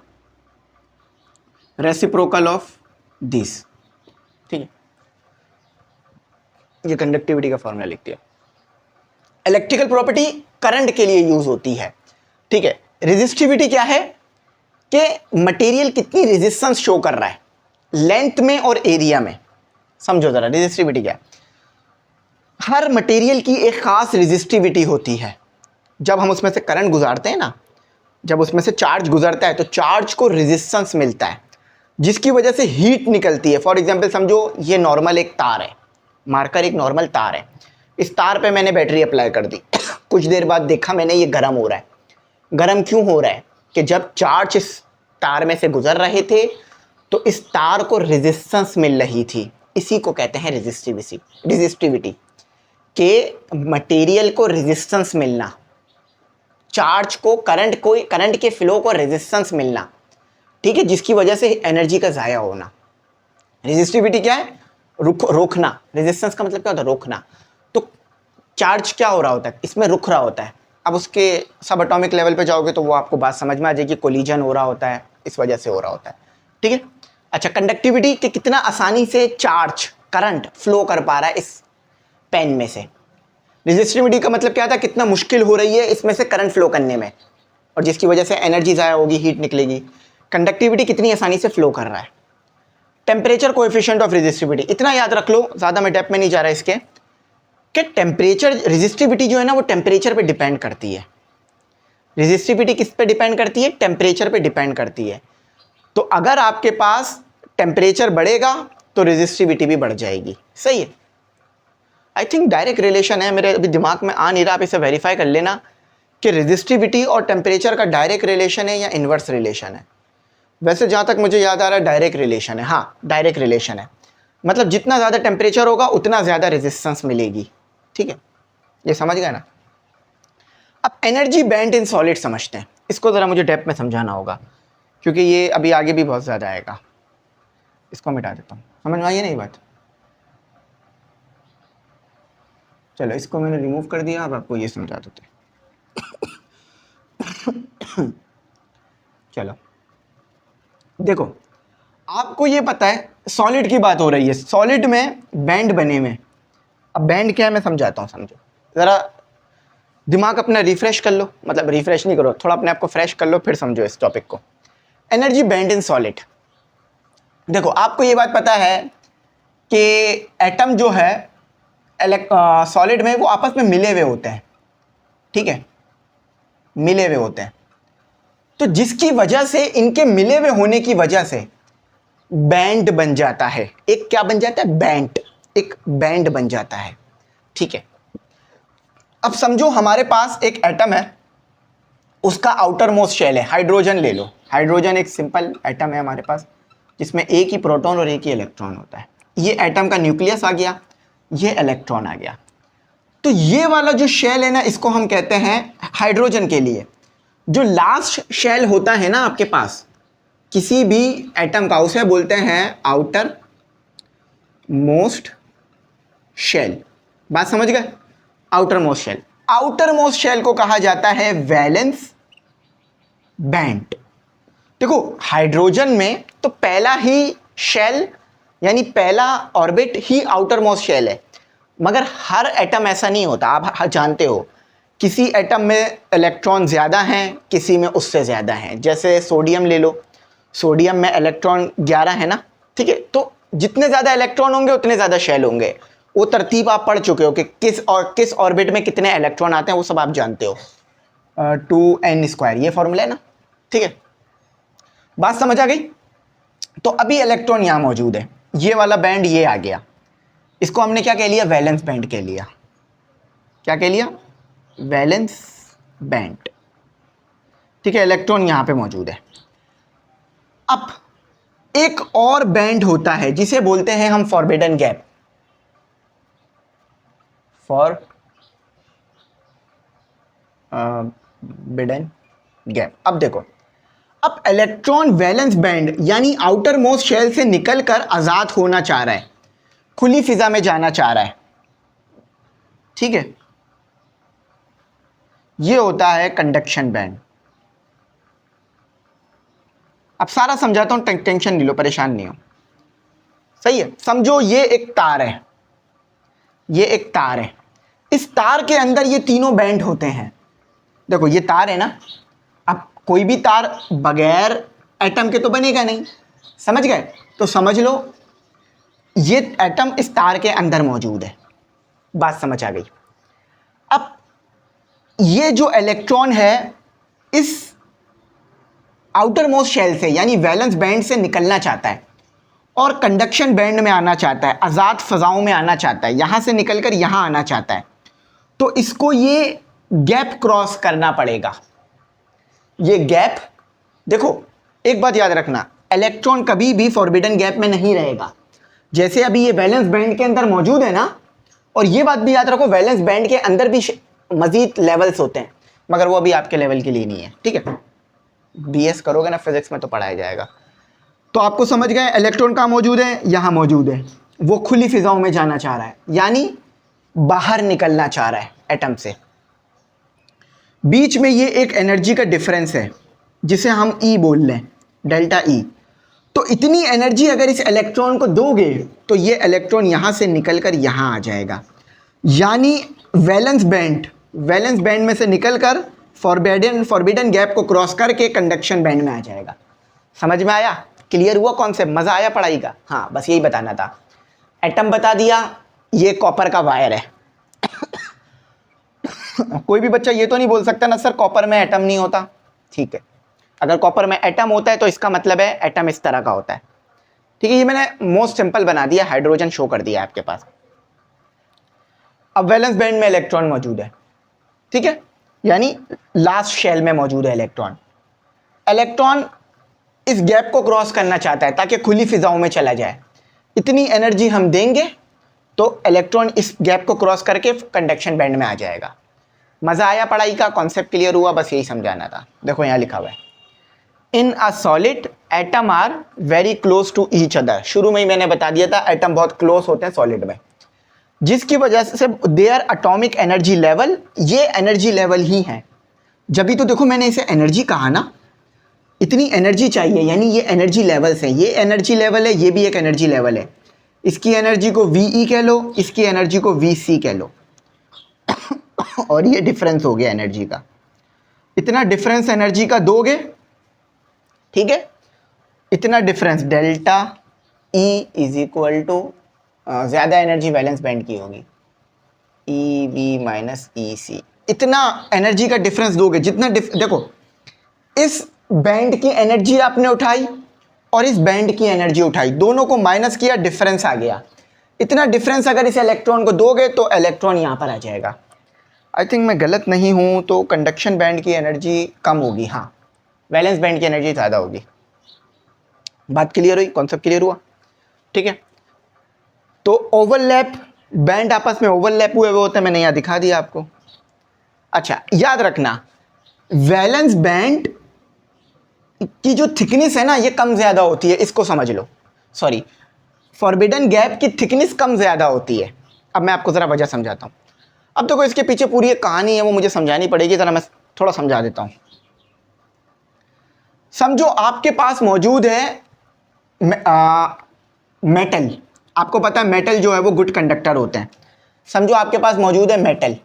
रेसिप्रोकल ऑफ दिस। ठीक है, ये कंडक्टिविटी का फॉर्मूला लिख दिया। इलेक्ट्रिकल प्रॉपर्टी करंट के लिए यूज होती है। ठीक है, रेजिस्टिविटी क्या है कि मटेरियल कितनी रेजिस्टेंस शो कर रहा है लेंथ में और एरिया में। समझो जरा रेजिस्टिविटी क्या है। हर मटेरियल की एक खास रेजिस्टिविटी होती है। जब हम उसमें से करंट गुजारते हैं ना, जब उसमें से चार्ज गुजरता है तो चार्ज को रेजिस्टेंस मिलता है जिसकी वजह से हीट निकलती है। फॉर एग्जांपल समझो ये नॉर्मल एक तार है, मार्कर एक नॉर्मल तार है, इस तार पे मैंने बैटरी अप्लाई कर दी। कुछ देर बाद देखा मैंने ये गर्म हो रहा है। गर्म क्यों हो रहा है कि जब चार्ज इस तार में से गुजर रहे थे तो इस तार को रेजिस्टेंस मिल रही थी, इसी को कहते हैं रेजिस्टिविटी के मटेरियल को रेजिस्टेंस मिलना, चार्ज को करंट के फ्लो को रेजिस्टेंस मिलना। ठीक है, जिसकी वजह से एनर्जी का जाया होना। रेजिस्टिविटी क्या है? रोकना। रेजिस्टेंस का मतलब क्या होता है? रोकना। तो चार्ज क्या हो रहा होता है? इसमें रुक रहा होता है। अब उसके सब एटॉमिक लेवल पे जाओगे तो वो आपको बात समझ में आ जाएगी, कोलिजन हो रहा होता है, इस वजह से हो रहा होता है। ठीक है, अच्छा कंडक्टिविटी कि कितना आसानी से चार्ज करंट फ्लो कर पा रहा है इस पेन में से। रेजिस्टिविटी का मतलब क्या था? कितना मुश्किल हो रही है इसमें से करंट फ्लो करने में और जिसकी वजह से एनर्जी ज़ाया होगी, हीट निकलेगी। कंडक्टिविटी कितनी आसानी से फ्लो कर रहा है। टेम्परेचर कोएफिशिएंट ऑफ रेजिस्टिविटी, इतना याद रख लो, ज़्यादा मैं डेप्थ में नहीं जा रहा इसके, कि टेम्परेचर रेजिस्टिविटी जो है ना वो टेम्परेचर पे डिपेंड करती है। रेजिस्टिविटी किस पे डिपेंड करती है? टेम्परेचर पे डिपेंड करती है। तो अगर आपके पास टेम्परेचर बढ़ेगा तो रेजिस्टिविटी भी बढ़ जाएगी। सही है, आई थिंक डायरेक्ट रिलेशन है, मेरे अभी दिमाग में आ नहीं रहा, आप इसे वेरीफाई कर लेना। कि रेजिस्टिविटी और टेम्परेचर का डायरेक्ट रिलेशन है या इन्वर्स रिलेशन है। वैसे जहाँ तक मुझे याद आ रहा है डायरेक्ट रिलेशन है, हाँ डायरेक्ट रिलेशन है, मतलब जितना ज़्यादा टेम्परेचर होगा उतना ज़्यादा रेजिस्टेंस मिलेगी। ठीक है, ये समझ गए ना। अब एनर्जी बैंड इन सॉलिड समझते हैं, इसको ज़रा मुझे डेप्थ में समझाना होगा क्योंकि ये अभी आगे भी बहुत ज़्यादा आएगा। इसको मिटा देता हूँ, समझ में आई है नहीं बात। चलो इसको मैंने रिमूव कर दिया, अब आपको ये समझा देते। चलो देखो, आपको ये पता है सॉलिड की बात हो रही है, सॉलिड में बैंड बने हुए। अब बैंड क्या है मैं समझाता हूँ, समझो ज़रा, दिमाग अपना रिफ्रेश कर लो, मतलब रिफ्रेश नहीं करो, थोड़ा अपने आप को फ्रेश कर लो, फिर समझो इस टॉपिक को। Energy band in solid. देखो आपको ये बात पता है कि एटम जो है सॉलिड में वो आपस में मिले हुए होते हैं। ठीक है, मिले हुए होते हैं, तो जिसकी वजह से, इनके मिले हुए होने की वजह से बैंड बन जाता है। एक क्या बन जाता है, बैंड, एक बैंड बन जाता है। ठीक है, अब समझो हमारे पास एक एटम है, उसका आउटर मोस्ट शेल है, हाइड्रोजन ले लो, हाइड्रोजन एक सिंपल एटम है हमारे पास जिसमें एक ही प्रोटॉन और एक ही इलेक्ट्रॉन होता है। ये एटम का न्यूक्लियस आ गया, ये इलेक्ट्रॉन आ गया। तो ये वाला जो शेल है ना, इसको हम कहते हैं हाइड्रोजन के लिए जो लास्ट शेल होता है ना आपके पास किसी भी एटम का, उसे बोलते हैं आउटर मोस्ट शेल। बात समझ गए, outermost shell. Outermost shell को कहा जाता है वैलेंस बैंड। देखो हाइड्रोजन में तो पहला ही शेल यानी पहला ऑर्बिट ही आउटर मोस्ट शेल है, मगर हर एटम ऐसा नहीं होता। आप जानते हो किसी एटम में इलेक्ट्रॉन ज़्यादा हैं, किसी में उससे ज़्यादा हैं। जैसे सोडियम ले लो, सोडियम में इलेक्ट्रॉन 11 है ना, ठीक है, तो जितने ज़्यादा इलेक्ट्रॉन होंगे उतने ज़्यादा शेल होंगे। वो तरतीब आप पढ़ चुके हो कि किस ऑर्बिट में कितने इलेक्ट्रॉन आते हैं, वो सब आप जानते हो, 2n², ये फॉर्मूला है ना। ठीक है, बात समझ आ गई। तो अभी इलेक्ट्रॉन यहाँ मौजूद है, ये वाला बैंड ये आ गया, इसको हमने क्या कह लिया, वैलेंस बैंड कह लिया। क्या कह लिया, वैलेंस बैंड। ठीक है, इलेक्ट्रॉन यहां पे मौजूद है। अब एक और बैंड होता है जिसे बोलते हैं हम फॉरबिडन गैप, फॉरबिडन गैप। अब देखो, अब इलेक्ट्रॉन वैलेंस बैंड यानी आउटर मोस्ट शेल से निकलकर आजाद होना चाह रहा है, खुली फिजा में जाना चाह रहा है। ठीक है, ये होता है कंडक्शन बैंड। अब सारा समझाता हूं, टेंशन नहीं लो, परेशान नहीं हो, सही है। समझो ये एक तार है, ये एक तार है, इस तार के अंदर ये तीनों बैंड होते हैं। देखो ये तार है ना, अब कोई भी तार बगैर एटम के तो बनेगा नहीं, समझ गए। तो समझ लो ये एटम इस तार के अंदर मौजूद है, बात समझ आ गई। अब ये जो इलेक्ट्रॉन है इस आउटर मोस्ट शेल से यानी वैलेंस बैंड से निकलना चाहता है और कंडक्शन बैंड में आना चाहता है, आज़ाद फजाओं में आना चाहता है, यहां से निकलकर यहां आना चाहता है। तो इसको ये गैप क्रॉस करना पड़ेगा। ये गैप, देखो एक बात याद रखना, इलेक्ट्रॉन कभी भी फॉरबिडन गैप में नहीं रहेगा। जैसे अभी ये वैलेंस बैंड के अंदर मौजूद है ना, और ये बात भी याद रखो वैलेंस बैंड के अंदर भी मजीद लेवल्स होते हैं, मगर वो अभी आपके लेवल के लिए नहीं है। ठीक है, बीएस करोगे ना फिजिक्स में तो पढ़ाया जाएगा। तो आपको समझ गए, इलेक्ट्रॉन कहाँ मौजूद है, यहाँ मौजूद है। वो खुली फिजाओं में जाना चाह रहा है, यानी बाहर निकलना चाह रहा है एटम से। बीच में ये एक एनर्जी का डिफरेंस है जिसे हम ई बोल लें, डेल्टा ई। तो इतनी एनर्जी अगर इस इलेक्ट्रॉन को दोगे तो ये इलेक्ट्रॉन यहाँ से निकलकर यहाँ आ जाएगा, यानी वैलेंस बैंड में से निकलकर फॉरबिडन गैप को क्रॉस करके कंडक्शन बैंड में आ जाएगा। समझ में आया, क्लियर हुआ कॉन्सेप्ट, मज़ा आया पढ़ाई का। हाँ बस यही बताना था। एटम बता दिया, ये कॉपर का वायर है। कोई भी बच्चा ये तो नहीं बोल सकता ना सर कॉपर में एटम नहीं होता। ठीक है, अगर कॉपर में एटम होता है तो इसका मतलब है एटम इस तरह का होता है। ठीक है, ये मैंने मोस्ट सिंपल बना दिया, हाइड्रोजन शो कर दिया आपके पास। अब वैलेंस बैंड में इलेक्ट्रॉन मौजूद है, ठीक है। यानी लास्ट शेल में मौजूद है इलेक्ट्रॉन। इलेक्ट्रॉन इस गैप को क्रॉस करना चाहता है ताकि खुली फिजाओं में चला जाए। इतनी एनर्जी हम देंगे तो इलेक्ट्रॉन इस गैप को क्रॉस करके कंडक्शन बैंड में आ जाएगा। मज़ा आया पढ़ाई का? कॉन्सेप्ट क्लियर हुआ? बस यही समझाना था। देखो यहाँ लिखा हुआ है, in a solid atom are very close to each other. शुरू में ही मैंने बता दिया था एटम बहुत क्लोज होते हैं सॉलिड में, जिसकी वजह से देयर एटॉमिक एनर्जी लेवल, ये एनर्जी लेवल ही है। जब भी तो देखो मैंने इसे एनर्जी कहा ना, इतनी एनर्जी चाहिए, यानी ये एनर्जी लेवल्स हैं। ये एनर्जी लेवल है, ये भी एक एनर्जी लेवल है। इसकी एनर्जी को VE कह लो, इसकी एनर्जी को VC कह लो और ये डिफरेंस हो गया एनर्जी का। इतना डिफरेंस एनर्जी का दोगे, ठीक है, इतना difference delta E is equal to, ज़्यादा एनर्जी वैलेंस बैंड की होगी, EV माइनस EC। इतना एनर्जी का डिफरेंस दोगे, जितना देखो इस बैंड की एनर्जी आपने उठाई और इस बैंड की एनर्जी उठाई, दोनों को माइनस किया, डिफरेंस आ गया। इतना डिफरेंस अगर इस इलेक्ट्रॉन को दोगे तो इलेक्ट्रॉन यहाँ पर आ जाएगा। आई थिंक मैं गलत नहीं हूँ तो कंडक्शन बैंड की एनर्जी कम होगी, हाँ, वैलेंस बैंड की एनर्जी ज़्यादा होगी। बात क्लियर हुई? कॉन्सेप्ट क्लियर हुआ? ठीक है, तो ओवरलैप बैंड आपस में ओवरलैप हुए होते हैं, मैंने यहाँ दिखा दिया आपको। अच्छा, याद रखना वैलेंस बैंड की जो थिकनेस है ना, ये कम ज़्यादा होती है, इसको समझ लो। सॉरी, फॉरबिडन गैप की थिकनेस कम ज़्यादा होती है। अब मैं आपको ज़रा वजह समझाता हूँ। अब देखो इसके पीछे पूरी एक कहानी है, वो मुझे समझानी पड़ेगी, ज़रा मैं थोड़ा समझा देता हूँ। समझो आपके पास मौजूद है मेटल। आपको पता है मेटल जो है वो गुड कंडक्टर होते हैं। समझो आपके पास मौजूद है मेटल,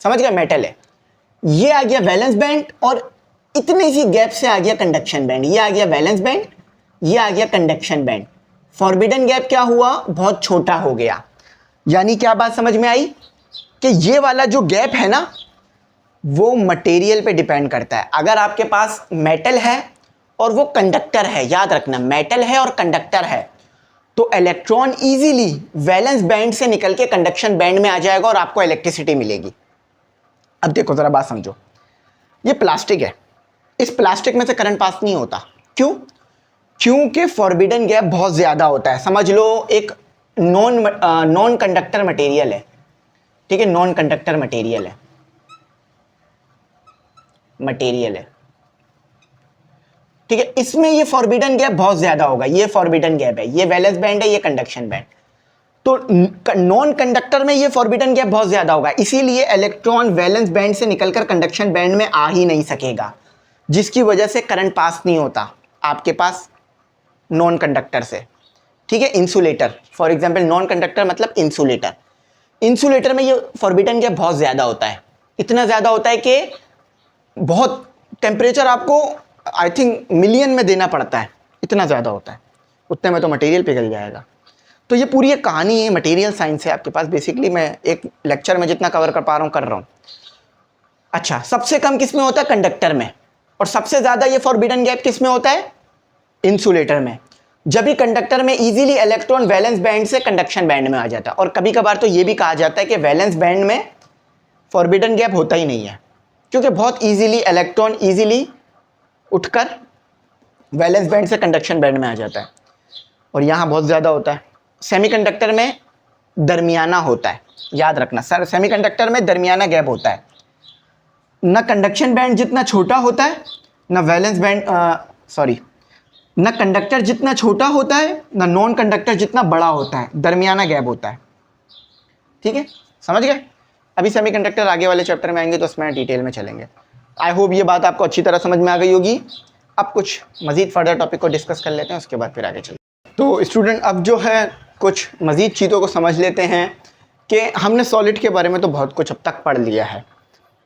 समझ गए, मेटल है, ये आ गया वैलेंस बैंड और इतनी सी गैप से आ गया कंडक्शन बैंड। ये आ गया वैलेंस बैंड, ये आ गया कंडक्शन बैंड। फॉरबिडन गैप क्या हुआ? बहुत छोटा हो गया। यानी क्या बात समझ में आई कि ये वाला जो गैप है ना, वो मटेरियल पे डिपेंड करता है। अगर आपके पास मेटल है और वो कंडक्टर है, याद रखना मेटल है और कंडक्टर है, तो इलेक्ट्रॉन इजीली वैलेंस बैंड से निकल के कंडक्शन बैंड में आ जाएगा और आपको इलेक्ट्रिसिटी मिलेगी। अब देखो जरा बात समझो, ये प्लास्टिक है, इस प्लास्टिक में से करंट पास नहीं होता। क्यों? क्योंकि फॉरबिडन गैप बहुत ज़्यादा होता है। समझ लो एक नॉन कंडक्टर मटेरियल है, ठीक है, नॉन कंडक्टर मटेरियल है, ठीक है, इसमें ये फॉरबिडन गैप बहुत ज़्यादा होगा। ये फॉरबिडन गैप है, ये वैलेंस बैंड है, ये कंडक्शन बैंड। तो नॉन कंडक्टर में ये फॉरबिडन गैप बहुत ज़्यादा होगा, इसीलिए इलेक्ट्रॉन वैलेंस बैंड से निकलकर कंडक्शन बैंड में आ ही नहीं सकेगा, जिसकी वजह से करंट पास नहीं होता आपके पास नॉन कंडक्टर से, ठीक है। Insulator, for example non conductor मतलब इंसुलेटर। इंसुलेटर में ये फॉरबिडन गैप बहुत ज़्यादा होता है, इतना ज़्यादा होता है कि बहुत टेम्परेचर आपको आई थिंक मिलियन में देना पड़ता है, इतना ज़्यादा होता है, उतने में तो मटेरियल पिघल जाएगा। तो ये पूरी एक कहानी है, मटेरियल साइंस है आपके पास। बेसिकली मैं एक लेक्चर में जितना कवर कर पा रहा हूँ कर रहा हूँ। अच्छा, सबसे कम किस में होता है? कंडक्टर में। और सबसे ज़्यादा ये फॉरबिडन गैप किस में होता है? इंसुलेटर में। जब भी कंडक्टर में इजीली इलेक्ट्रॉन वैलेंस बैंड से कंडक्शन बैंड में आ जाता है। और कभी कभार तो ये भी कहा जाता है कि वैलेंस बैंड में फॉरबिडन गैप होता ही नहीं है, क्योंकि बहुत इजीली इलेक्ट्रॉन इजीली उठकर वैलेंस बैंड से कंडक्शन बैंड में आ जाता है, और यहाँ बहुत ज़्यादा होता है। सेमीकंडक्टर में दरमियाना होता है, याद रखना सर, सेमीकंडक्टर में दरमियाना गैप होता है। न कंडक्शन बैंड जितना छोटा होता है, न वैलेंस बैंड न कंडक्टर जितना छोटा होता है, न नॉन कंडक्टर जितना बड़ा होता है, दरमियाना गैप होता है, ठीक है, समझ गए। अभी सेमीकंडक्टर आगे वाले चैप्टर में आएंगे तो उसमें डिटेल में चलेंगे। आई होप ये बात आपको अच्छी तरह समझ में आ गई होगी। अब कुछ मज़ीद फर्दर टॉपिक को डिस्कस कर लेते हैं, उसके बाद फिर आगे चलते हैं। तो स्टूडेंट अब जो है कुछ मज़ीद चीज़ों को समझ लेते हैं कि हमने सॉलिड के बारे में तो बहुत कुछ अब तक पढ़ लिया है।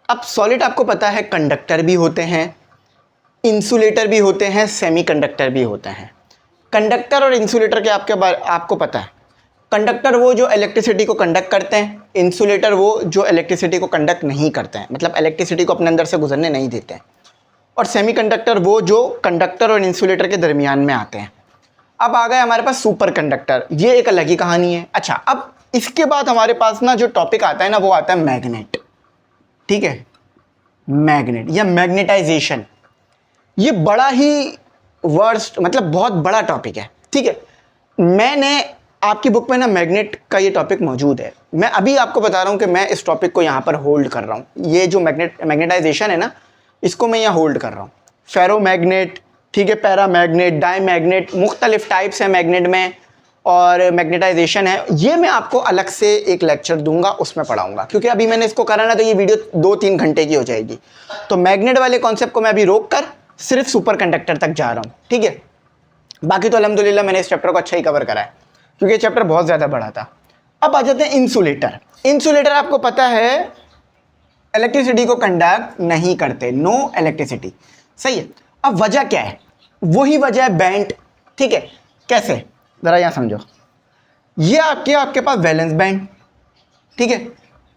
अब सॉलिड आपको पता है कंडक्टर भी होते हैं, इंसुलेटर भी होते हैं, सेमीकंडक्टर भी होते हैं। कंडक्टर और इंसुलेटर के आपको पता है, कंडक्टर वो जो इलेक्ट्रिसिटी को कंडक्ट करते हैं, इंसुलेटर वो जो इलेक्ट्रिसिटी को कंडक्ट नहीं करते हैं, मतलब इलेक्ट्रिसिटी को अपने अंदर से गुजरने नहीं देते हैं, और सेमीकंडक्टर वो जो कंडक्टर और इंसुलेटर के दरमियान में आते हैं। अब आ गए हमारे पास सुपर कंडक्टर, ये एक अलग ही कहानी है। अच्छा, अब इसके बाद हमारे पास ना जो टॉपिक आता है ना, वो आता है मैग्नेट, ठीक है। मैग्नेट या मैग्नेटाइजेशन, ये बड़ा ही वर्स्ट मतलब बहुत बड़ा टॉपिक है, ठीक है। मैंने आपकी बुक में ना मैग्नेट का ये टॉपिक मौजूद है, मैं अभी आपको बता रहा हूँ कि मैं इस टॉपिक को यहाँ पर होल्ड कर रहा हूँ। ये जो मैग्नेटाइजेशन है ना, इसको मैं यहाँ होल्ड कर रहा हूँ। फेरो मैग्नेट, ठीक है, पैरा मैग्नेट, डाई मैग्नेट, मुख्तलिफ टाइप्स हैं मैग्नेट में, और मैग्नेटाइजेशन है, ये मैं आपको अलग से एक लेक्चर दूंगा, उसमें पढ़ाऊंगा, क्योंकि अभी मैंने इसको करा ना तो ये वीडियो 2-3 घंटे की हो जाएगी। तो मैग्नेट वाले कॉन्सेप्ट को मैं अभी रोक कर सिर्फ सुपर कंडक्टर तक जा रहा हूँ, ठीक है। बाकी तो अल्हम्दुलिल्लाह मैंने इस चैप्टर को अच्छा ही कवर करा है, क्योंकि ये चैप्टर बहुत ज़्यादा बड़ा था। अब आ जाते हैं इंसुलेटर। इंसुलेटर आपको पता है इलेक्ट्रिसिटी को कंडक्ट नहीं करते, नो इलेक्ट्रिसिटी, सही है। अब वजह क्या है? वही वजह है बैंड, ठीक है। कैसे, ज़रा यहाँ समझो। ये आपके पास वैलेंस बैंड, ठीक है।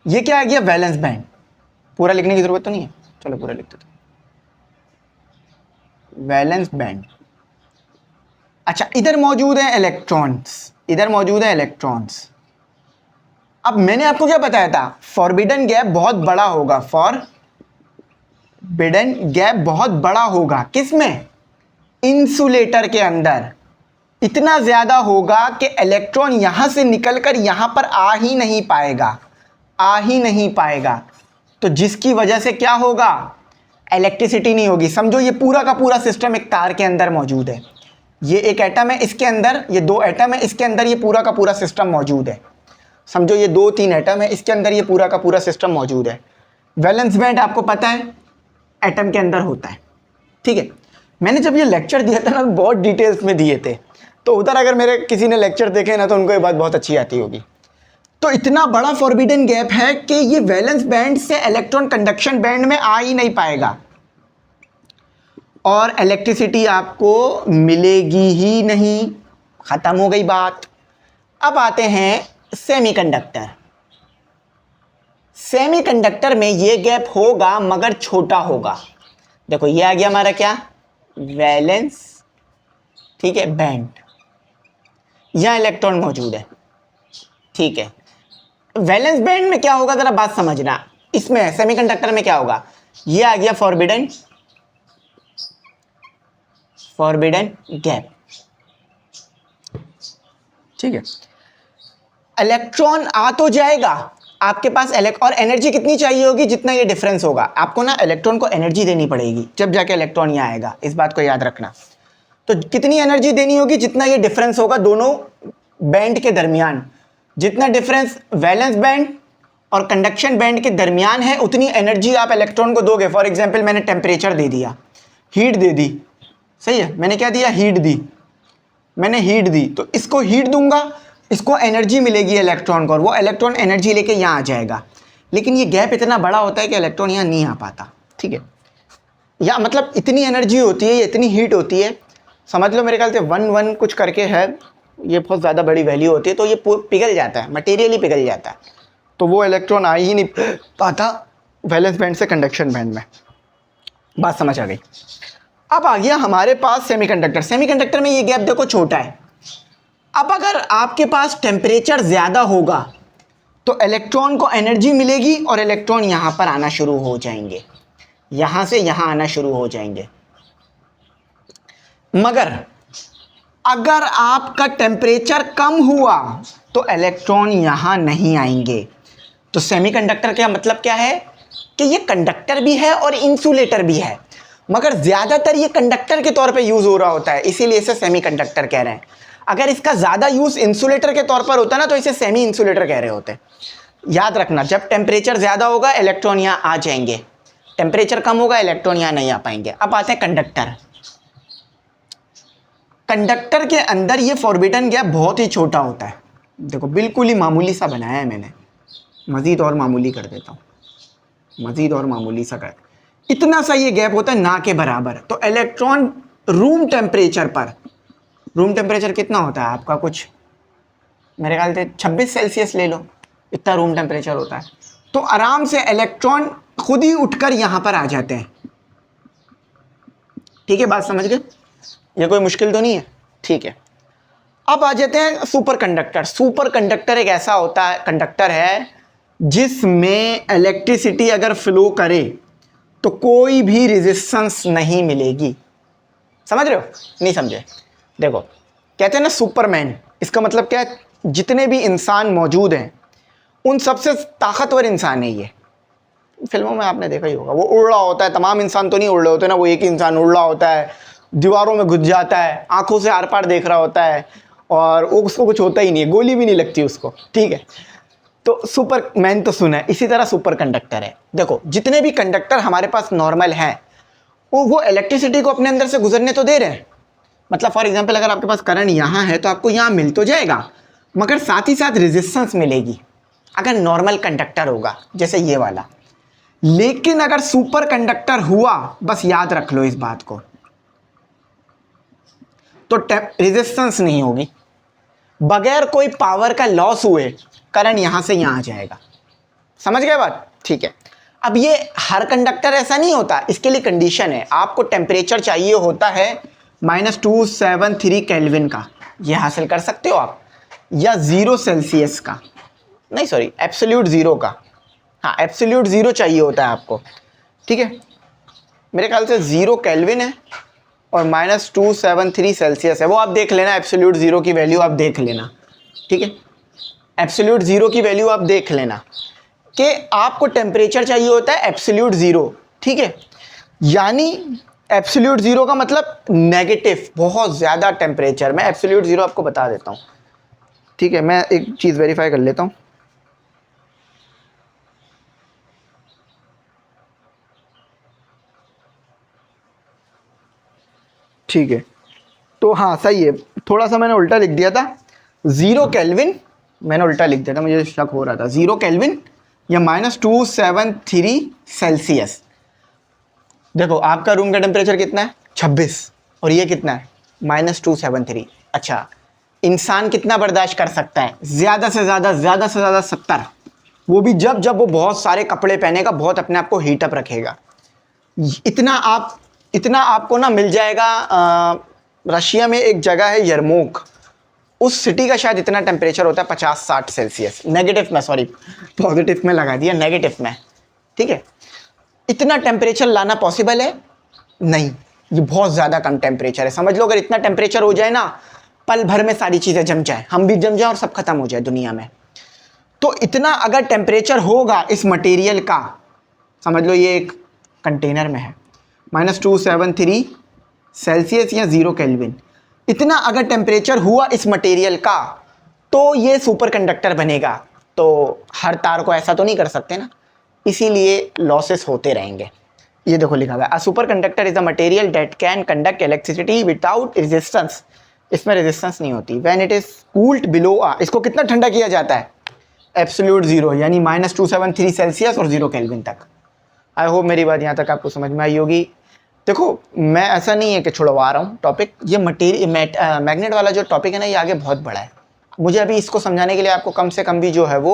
ये क्या आ गया? Valence band. पूरा लिखने की ज़रूरत तो नहीं है, चलो पूरा लिख देते हैं। Valence band. अच्छा, इधर मौजूद है इलेक्ट्रॉन्स, इधर मौजूद है इलेक्ट्रॉन्स। अब मैंने आपको क्या बताया था? फॉरबिडन गैप बहुत बड़ा होगा, फॉरबिडन गैप बहुत बड़ा होगा। किसमें? इंसुलेटर के अंदर। इतना ज़्यादा होगा कि इलेक्ट्रॉन यहां से निकलकर यहां पर आ ही नहीं पाएगा, आ ही नहीं पाएगा। तो जिसकी वजह से क्या होगा? इलेक्ट्रिसिटी नहीं होगी। समझो ये पूरा का पूरा सिस्टम एक तार के अंदर मौजूद है। ये एक एटम है, इसके अंदर ये 2 एटम है, इसके अंदर ये पूरा का पूरा सिस्टम मौजूद है। समझो ये 2-3 एटम है, इसके अंदर ये पूरा का पूरा सिस्टम मौजूद है। वैलेंस बैंड आपको पता है एटम के अंदर होता है, ठीक है। मैंने जब ये लेक्चर दिया था ना, बहुत डिटेल्स में दिए थे, तो उधर अगर मेरे किसी ने लेक्चर देखे ना तो उनको ये बात बहुत अच्छी आती होगी। तो इतना बड़ा फॉरबिडन गैप है कि ये वैलेंस बैंड से इलेक्ट्रॉन कंडक्शन बैंड में आ ही नहीं पाएगा, और इलेक्ट्रिसिटी आपको मिलेगी ही नहीं। खत्म हो गई बात। अब आते हैं सेमीकंडक्टर। सेमीकंडक्टर में ये गैप होगा मगर छोटा होगा। देखो ये आ गया हमारा क्या? वैलेंस, ठीक है, बैंड। यहां इलेक्ट्रॉन मौजूद है, ठीक है। वैलेंस बैंड में क्या होगा जरा बात समझना। इसमें सेमीकंडक्टर में क्या होगा? ये आ गया फॉरबिडन गैप, ठीक है। इलेक्ट्रॉन आ तो जाएगा आपके पास, और एनर्जी कितनी चाहिए होगी? जितना ये डिफरेंस होगा। आपको ना इलेक्ट्रॉन को एनर्जी देनी पड़ेगी जब जाके इलेक्ट्रॉन यहाँ आएगा, इस बात को याद रखना। तो कितनी एनर्जी देनी होगी? जितना ये डिफरेंस होगा दोनों बैंड के दरमियान। जितना डिफरेंस वैलेंस बैंड और कंडक्शन बैंड के दरमियान है, उतनी एनर्जी आप इलेक्ट्रॉन को दोगे। फॉर एग्जाम्पल मैंने टेम्परेचर दे दिया, हीट दे दी, सही है। मैंने क्या दिया? हीट दी, मैंने हीट दी, तो इसको हीट दूंगा, इसको एनर्जी मिलेगी इलेक्ट्रॉन को, और वो इलेक्ट्रॉन एनर्जी लेके यहाँ आ जाएगा। लेकिन ये गैप इतना बड़ा होता है कि इलेक्ट्रॉन यहाँ नहीं आ पाता, ठीक है। या मतलब इतनी एनर्जी होती है, इतनी हीट होती है, समझ लो मेरे ख्याल से 1 कुछ करके है, ये बहुत ज़्यादा बड़ी वैल्यू होती है। तो ये पिघल जाता है, मटेरियली पिघल जाता है, तो वो इलेक्ट्रॉन आ ही नहीं पाता वैलेंस बैंड से कंडक्शन बैंड में। बात समझ आ गई। अब आ गया हमारे पास सेमीकंडक्टर। सेमीकंडक्टर में ये गैप देखो छोटा है। अब अगर आपके पास टेम्परेचर ज़्यादा होगा तो इलेक्ट्रॉन को एनर्जी मिलेगी और इलेक्ट्रॉन यहाँ पर आना शुरू हो जाएंगे, यहाँ से यहाँ आना शुरू हो जाएंगे। मगर अगर आपका टेम्परेचर कम हुआ तो इलेक्ट्रॉन यहाँ नहीं आएंगे। तो सेमीकंडक्टर का मतलब क्या है कि ये कंडक्टर भी है और इंसुलेटर भी है, मगर ज़्यादातर ये कंडक्टर के तौर पे यूज़ हो रहा होता है, इसीलिए इसे सेमीकंडक्टर कह रहे हैं। अगर इसका ज़्यादा यूज़ इंसुलेटर के तौर पर होता ना तो इसे सेमी इंसुलेटर कह रहे होते। याद रखना, जब टेम्परेचर ज़्यादा होगा इलेक्ट्रॉन यहाँ आ जाएंगे, टेम्परेचर कम होगा इलेक्ट्रॉन यहाँ नहीं आ पाएंगे। अब आते हैं कंडक्टर। कंडक्टर के अंदर ये फॉरबिडन गैप बहुत ही छोटा होता है। देखो बिल्कुल ही मामूली सा बनाया है मैंने, मज़ीद और मामूली कर देता हूँ, मज़ीद और मामूली सा कर, इतना सा ये गैप होता है ना के बराबर। तो इलेक्ट्रॉन रूम टेम्परेचर पर, रूम टेम्परेचर कितना होता है आपका? कुछ मेरे ख्याल से 26 सेल्सियस ले लो, इतना रूम टेम्परेचर होता है। तो आराम से इलेक्ट्रॉन खुद ही उठकर यहाँ पर आ जाते हैं, ठीक है। बात समझ गए? ये कोई मुश्किल तो नहीं है, ठीक है। अब आ जाते हैं सुपर कंडक्टर। सुपर कंडक्टर एक ऐसा होता है, कंडक्टर है जिसमें इलेक्ट्रिसिटी अगर फ्लो करे तो कोई भी रेजिस्टेंस नहीं मिलेगी। समझ रहे हो? नहीं समझे? देखो, कहते हैं ना सुपरमैन, इसका मतलब क्या है? जितने भी इंसान मौजूद हैं उन सबसे ताकतवर इंसान है ये। फिल्मों में आपने देखा ही होगा, वो उड़ रहा होता है, तमाम इंसान तो नहीं उड़ रहे होते ना, वो एक ही इंसान उड़ रहा होता है, दीवारों में घुस जाता है, आंखों से आर पार देख रहा होता है और उसको कुछ होता ही नहीं है, गोली भी नहीं लगती उसको, ठीक है। तो सुपरमैन तो सुना है, इसी तरह सुपर कंडक्टर है। देखो, जितने भी कंडक्टर हमारे पास नॉर्मल हैं वो इलेक्ट्रिसिटी को अपने अंदर से गुजरने तो दे रहे हैं। मतलब फॉर एग्जांपल, अगर आपके पास करंट यहाँ है तो आपको यहाँ मिल तो जाएगा, मगर साथ ही साथ रेजिस्टेंस मिलेगी अगर नॉर्मल कंडक्टर होगा जैसे ये वाला। लेकिन अगर सुपर कंडक्टर हुआ, बस याद रख लो इस बात को, तो रेजिस्टेंस नहीं होगी, बगैर कोई पावर का लॉस हुए करंट यहां से यहां आ जाएगा। समझ गए बात? ठीक है। अब ये हर कंडक्टर ऐसा नहीं होता, इसके लिए कंडीशन है। आपको टेम्परेचर चाहिए होता है -273 केल्विन का, ये हासिल कर सकते हो आप, या 0 सेल्सियस का, नहीं सॉरी एब्सोल्यूट ज़ीरो का। हाँ, एब्सोल्यूट ज़ीरो चाहिए होता है आपको, ठीक है। मेरे ख्याल से 0 केल्विन है और -273 सेल्सियस है, वो आप देख लेना, एब्सोल्यूट ज़ीरो की वैल्यू आप देख लेना, ठीक है। एब्सोल्यूट ज़ीरो की वैल्यू आप देख लेना कि आपको टेम्परेचर चाहिए होता है एब्सोल्यूट ज़ीरो, ठीक है। यानी एब्सोल्यूट ज़ीरो का मतलब नेगेटिव, बहुत ज़्यादा टेम्परेचर। मैं एब्सोल्यूट ज़ीरो आपको बता देता हूँ, ठीक है। मैं एक चीज़ वेरीफाई कर लेता हूँ। ठीक है, तो हाँ सही है, थोड़ा सा मैंने उल्टा लिख दिया था। 0 केल्विन मैंने उल्टा लिख दिया था, मुझे शक हो रहा था। 0 केल्विन या -273 सेल्सियस। देखो, आपका रूम का टेम्परेचर कितना है? 26, और ये कितना है? -273। अच्छा, इंसान कितना बर्दाश्त कर सकता है? ज़्यादा से ज़्यादा 70, वो भी जब जब वो बहुत सारे कपड़े पहनेगा, बहुत अपने आप को हीटअप रखेगा। इतना आपको ना मिल जाएगा। रशिया में एक जगह है यरमूक, उस सिटी का शायद इतना टेम्परेचर होता है 50-60 सेल्सियस। नेगेटिव में, सॉरी पॉजिटिव में लगा दिया, नेगेटिव में, ठीक है। इतना टेम्परेचर लाना पॉसिबल है? नहीं, ये बहुत ज़्यादा कम टेम्परेचर है। समझ लो, अगर इतना टेम्परेचर हो जाए ना, पल भर में सारी चीज़ें जम जाए, हम भी जम जाए और सब खत्म हो जाए दुनिया में। तो इतना अगर टेम्परेचर होगा इस मटेरियल का, समझ लो ये एक कंटेनर में है, -273 सेल्सियस या 0 केल्विन, इतना अगर टेम्परेचर हुआ इस मटेरियल का, तो ये सुपर कंडक्टर बनेगा। तो हर तार को ऐसा तो नहीं कर सकते ना, इसीलिए लॉसेस होते रहेंगे। ये देखो लिखा हुआ है, a super conductor is a material that can conduct electricity without resistance. इसमें रेजिस्टेंस नहीं होती। When it is cooled below इसको कितना ठंडा किया जाता है? एब्सोल्यूट ज़ीरो, यानी -273 सेल्सियस और 0 केल्विन तक। आई होप मेरी बात यहाँ तक आपको समझ में आई होगी। देखो, मैं ऐसा नहीं है कि छुड़वा रहा हूँ टॉपिक, ये मैग्नेट वाला जो टॉपिक है ना, ये आगे बहुत बड़ा है। मुझे अभी इसको समझाने के लिए आपको कम से कम भी जो है वो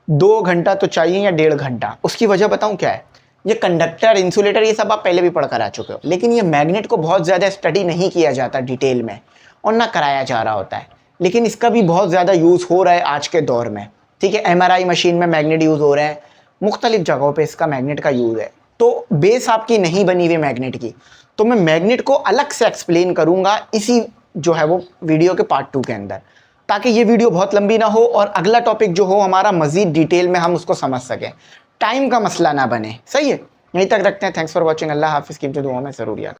2 घंटा तो चाहिए या 1.5 घंटा। उसकी वजह बताऊँ क्या है? ये कंडक्टर, इंसुलेटर, ये सब आप पहले भी पढ़ कर आ चुके हो, लेकिन ये मैग्नेट को बहुत ज़्यादा स्टडी नहीं किया जाता डिटेल में, और ना कराया जा रहा होता है। लेकिन इसका भी बहुत ज़्यादा यूज़ हो रहा है आज के दौर में, ठीक है। MRI मशीन में मैग्नेट यूज़ हो रहे हैं, मुख्तलिफ जगहों पे इसका मैग्नेट का यूज़ है। तो बेस आपकी नहीं बनी हुई मैग्नेट की, तो मैं मैग्नेट को अलग से एक्सप्लेन करूँगा इसी जो है वो वीडियो के पार्ट 2 के अंदर, ताकि ये वीडियो बहुत लंबी ना हो और अगला टॉपिक जो हो हमारा मज़ीद डिटेल में हम उसको समझ सकें, टाइम का मसला ना बने। सही है, यहीं तक रखते हैं। Thanks for watching. अल्लाह हाफिज़ की दुआ में ज़रूर याद।